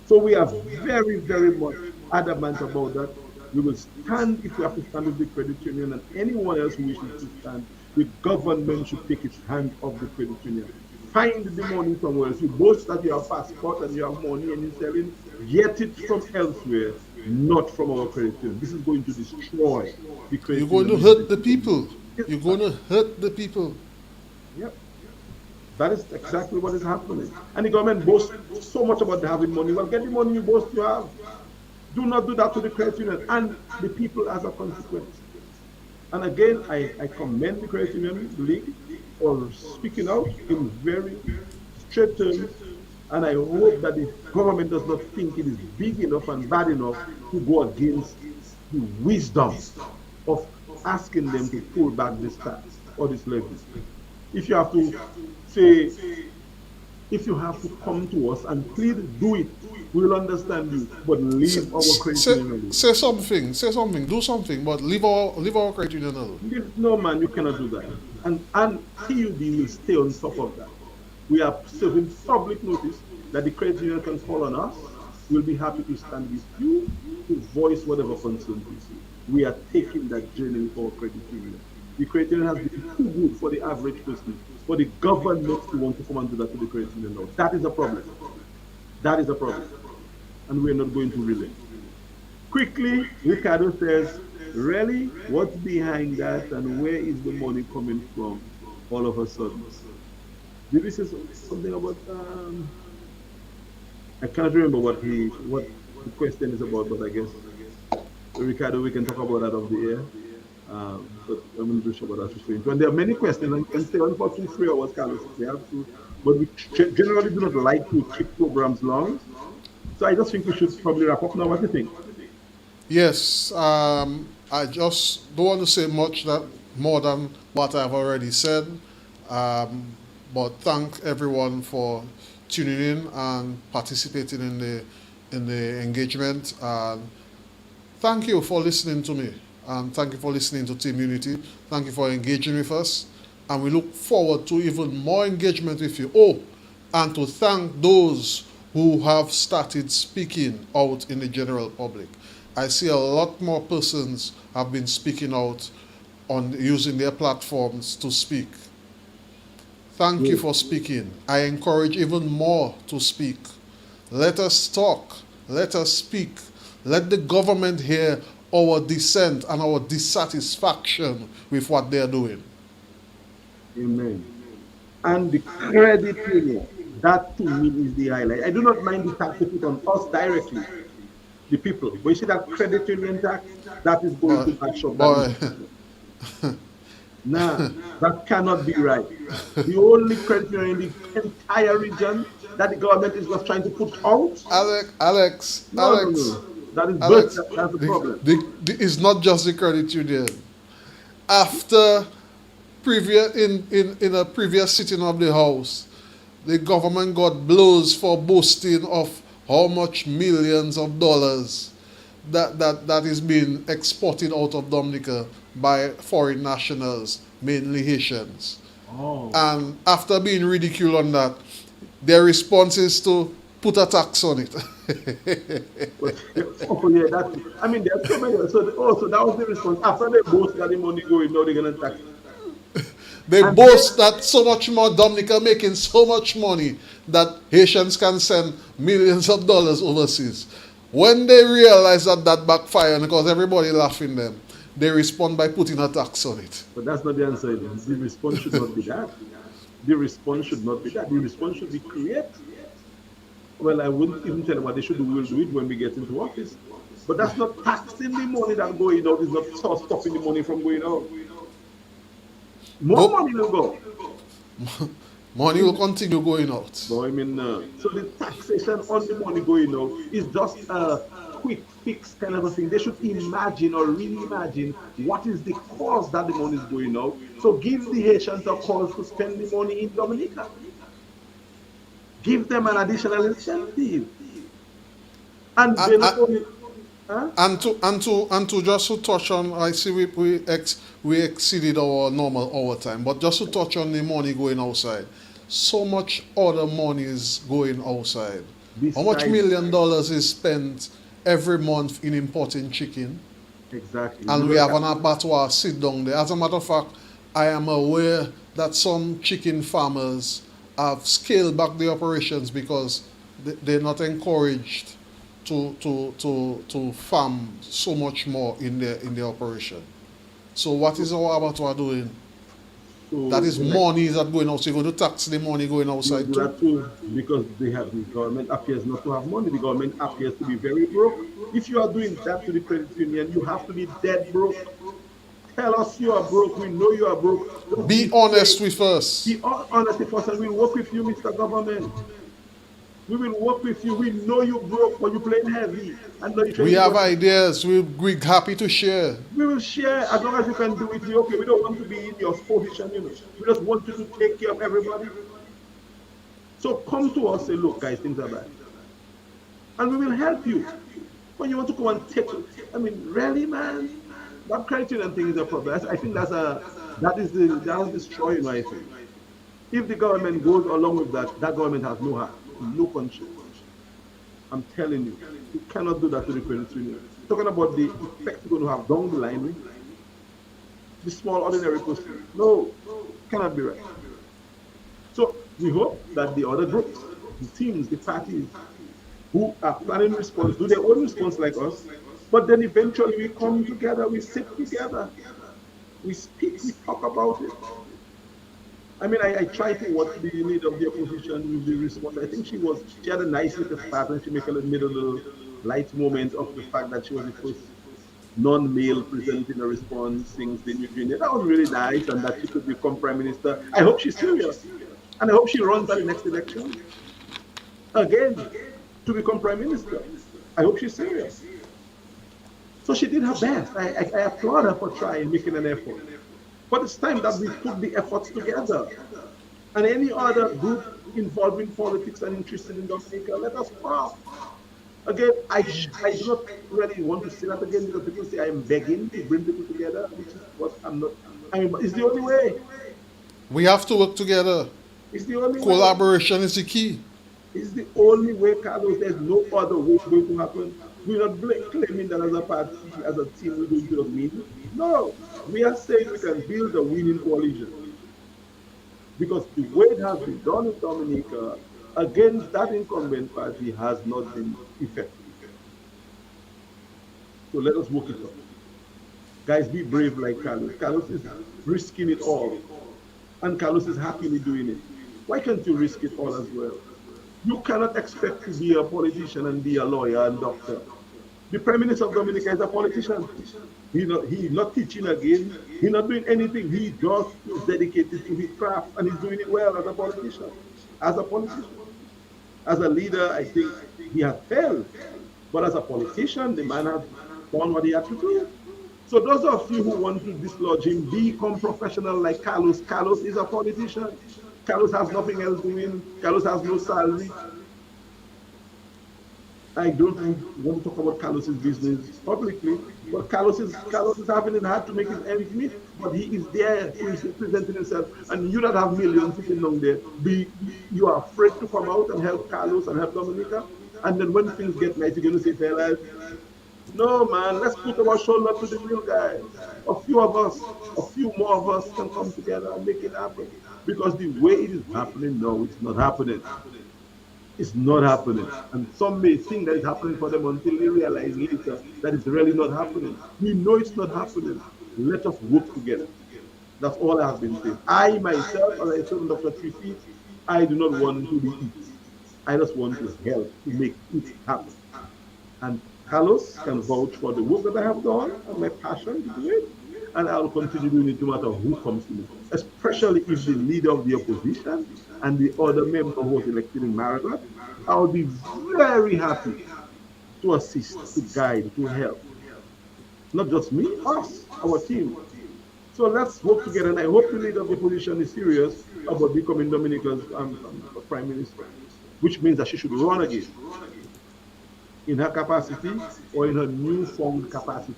A: So we are very, very much adamant about that. We will stand if we have to stand with the credit union and anyone else who wishes to stand. The government should take its hand off the credit union. Find the money somewhere else. You boast that you have passport and you have money and you're selling, get it from elsewhere, not from our credit union. This is going to destroy the credit
B: You're going to
A: union
B: hurt
A: movement.
B: the people.
A: Yes,
B: You're going to hurt the people.
A: yep. That is exactly what is happening. And the government boasts so much about having money. Well, get the money you boast you have. Do not do that to the credit union and the people as a consequence. And again, I commend the Credit Union League for speaking out in very straight terms. And I hope that the government does not think it is big enough and bad enough to go against the wisdom of asking them to pull back this tax or this levy. If you have to say, if you have to come to us and plead, do it. We'll understand you, but
B: Say,
A: leave our credit
B: say,
A: union alone.
B: say something, do something, but leave our credit union alone.
A: No, man, you cannot do that. And TUD will stay on top of that. We are serving public notice that the credit union can call on us. We'll be happy to stand with you to voice whatever concerns you. We are taking that journey for our credit union. The credit union has been too good for the average person, for the government to want to come and do that to the credit union now. That is a problem. That is a problem. And we're not going to relent. Quickly, Ricardo says, really, what's behind that and where is the money coming from all of a sudden? Did he say something about, I cannot remember what the question is about, but I guess, Ricardo, we can talk about that off the air. But I'm not sure what that's referring to. And there are many questions, and we can stay on for 2, 3 hours, Carlos, if we have to. But we generally do not like to keep programs long. So I just think we should probably wrap up now. What do you think?
B: Yes, I just don't want to say much that more than what I've already said. But thank everyone for tuning in and participating in the engagement. And thank you for listening to me. And thank you for listening to Team Unity. Thank you for engaging with us. And we look forward to even more engagement with you. Oh, and to thank those who have started speaking out in the general public. I see a lot more persons have been speaking out on using their platforms to speak. Thank you
A: Yes.
B: for speaking. I encourage even more to speak. Let us talk. Let us speak. Let the government hear our dissent and our dissatisfaction with what they're doing.
A: Amen. And the credit union, that to me is the highlight. I do not mind the tax they put on us directly, the people. But you see that credit union tax, that is going
B: Boy,
A: to back up that
B: boy,
A: investment. Nah, that cannot be right. The only credit union in the entire region that the government is just trying to put out. No, no,
B: Alex,
A: no. That is but
B: Alex,
A: that's the problem.
B: it's not just the credit union. After in a previous sitting of the House, the government got blows for boasting of how much millions of dollars that is being exported out of Dominica by foreign nationals, mainly Haitians.
A: Oh,
B: And after being ridiculed on that, their response is to put a tax on it.
A: but oh yeah, that I mean there's so many. So that was the response. After they boast that the money going, now they're gonna tax it.
B: They
A: And
B: boast
A: then
B: that so much more Dominica making so much money that Haitians can send millions of dollars overseas. When they realize that that backfire, because everybody laughing them, they respond by putting a tax on it.
A: but that's not the answer. The response should not be that. The response should not be that. The response should be create. Well, I wouldn't even tell them what they should do. We'll do it when we get into office. But that's not taxing the money that going out. It's not stopping the money from going out. More
B: Nope,
A: money will go.
B: money will continue going out.
A: No, I mean, so the taxation on the money going out is just a quick fix kind of a thing. They should imagine or really imagine what is the cause that the money is going out. So give the Haitians a cause to spend the money in Dominica. Give them an additional incentive. And
B: And,
A: they not only, huh?
B: and to just to touch on, I see we exceeded our normal hour time, but just to touch on the money going outside, so much other money is going outside. How much
A: Besides,
B: $1 million is spent every month in importing chicken,
A: exactly.
B: and we have an abattoir sit down there. As a matter of fact, I am aware that some chicken farmers have scaled back the operations because they're not encouraged to farm so much more in their operation. So what is our abattoir doing? That
A: So
B: is
A: the next
B: money that going out. So you're going to tax the money going
A: will
B: outside
A: do
B: too.
A: that too because they have the government appears not to have money. The government appears to be very broke. If you are doing that to the credit union, you have to be dead broke. Tell us you are broke. We know you are broke. Don't
B: Be
A: be
B: honest
A: fake.
B: with us.
A: Be honest with us and we'll work with you, Mr. Government. We will work with you. We know you broke, but you're playing heavy. And now you're trying
B: We
A: to give
B: have
A: us.
B: ideas. We're happy to share.
A: We will share as long as you can do it. We okay. We don't want to be in your position, you know. We just want you to take care of everybody. So come to us, say, look, guys, things are bad. And we will help you. When you want to come and take, I mean, really, man, that criterion thing is a problem. I think that is destroying my thing. If the government goes along with that, that government has no heart, no conscience. I'm telling you, you cannot do that to the credit union. Talking about the effect you're going to have down the line with the small ordinary person. No, cannot be right. So we hope that the other groups, the teams, the parties who are planning response do their own response like us, but then eventually we come together, we sit together, we speak, we talk about it. I mean, I tried to watch the leader of the opposition with the response. I think she had a nice little start and she made a little light moment of the fact that she was the first non-male presenting a response, sings the New Guinea. That was really nice and that she could become prime minister. I hope she's serious. And I hope she runs at the next election again to become prime minister. I hope she's serious. So she did her best. I applaud her for trying, making an effort. But it's time that we put the efforts together. And any other group involved in politics and interested in Dominica, let us talk. Again, I do not really want to say that again because people say I am begging to bring people together, which is what I'm not. I mean, but it's the only way.
B: We have to work together.
A: It's the only way.
B: Collaboration is the key.
A: It's the only way, Carlos. There's no other way it's going to happen. We're not claiming that as a party, as a team, we're going to win. No, we are saying we can build a winning coalition because the way it has been done in Dominica against that incumbent party has not been effective. So let us work it out. Guys, be brave like Carlos. Carlos is risking it all, and Carlos is happily doing it. Why can't you risk it all as well? You cannot expect to be a politician and be a lawyer and doctor. The Prime Minister of Dominica is a politician. He's not teaching again. He's not doing anything. He just is dedicated to his craft and he's doing it well as a politician. As a politician. As a leader, I think he has failed. But as a politician, the man has done what he had to do. So those of you who want to dislodge him, become professional like Carlos. Carlos is a politician. Carlos has nothing else doing. Carlos has no salary. I don't want to talk about Carlos's business publicly, but Carlos is having it hard to make his ends meet. But he is there presenting himself, and you that have millions sitting down there, you are afraid to come out and help Carlos and help Dominica. And then when things get nice, you're going to say, fellas, no, man, let's put our shoulder to the wheel, guys. A few of us, a few more of us can come together and make it happen. Because the way it is happening now, it's not happening. It's not happening. And some may think that it's happening for them until they realize later that it's really not happening. We know it's not happening. Let us work together. That's all I have been saying. I myself, as I told Dr. 3 Feet, I do not want to be it. I just want to help to make it happen. And Carlos can vouch for the work that I have done and my passion to do it. And I'll continue doing it no matter who comes to me, especially if the leader of the opposition and the other member who was elected in Margaret. I'll be very happy to assist, to guide, to help. Not just me, us, our team. So let's work together. And I hope the leader of the opposition is serious about becoming Dominica's prime minister, which means that she should run again in her capacity or in her newfound capacity.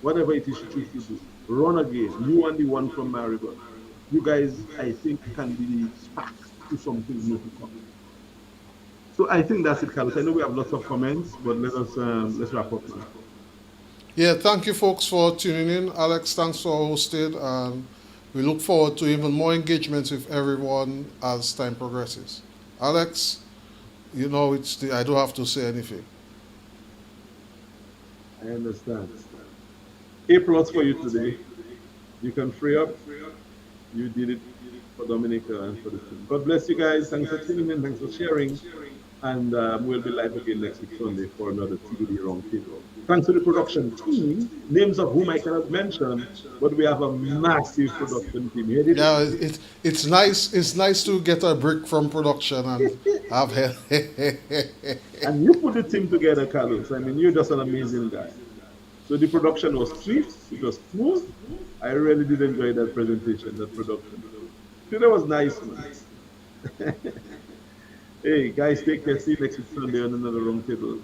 A: Whatever it is she chooses to do, run again. You and the one from Maribor. You guys, I think, can be the spark to something new to come. So I think that's it, Carlos. I know we have lots of comments, but let's wrap up now.
B: Yeah, thank you folks for tuning in. Alex, thanks for hosting, and we look forward to even more engagements with everyone as time progresses. Alex, I don't have to say anything.
A: I understand. A plus for you today. You can free up. You did it for Dominica and for the team. God bless you guys. Thanks for tuning in. Thanks for sharing. And we'll be live again next week Sunday for another TBD Roundtable. Thanks to the production team, names of whom I cannot mention, but we have a massive production team. You heard
B: Yeah,
A: it?
B: it's nice. It's nice to get a break from production and have help.
A: And you put the team together, Carlos. I mean, you're just an amazing guy. So the production was swift, it was smooth. I really did enjoy that presentation, that production. Today was nice, man. Hey, guys, take care. See you next week Sunday on another round table.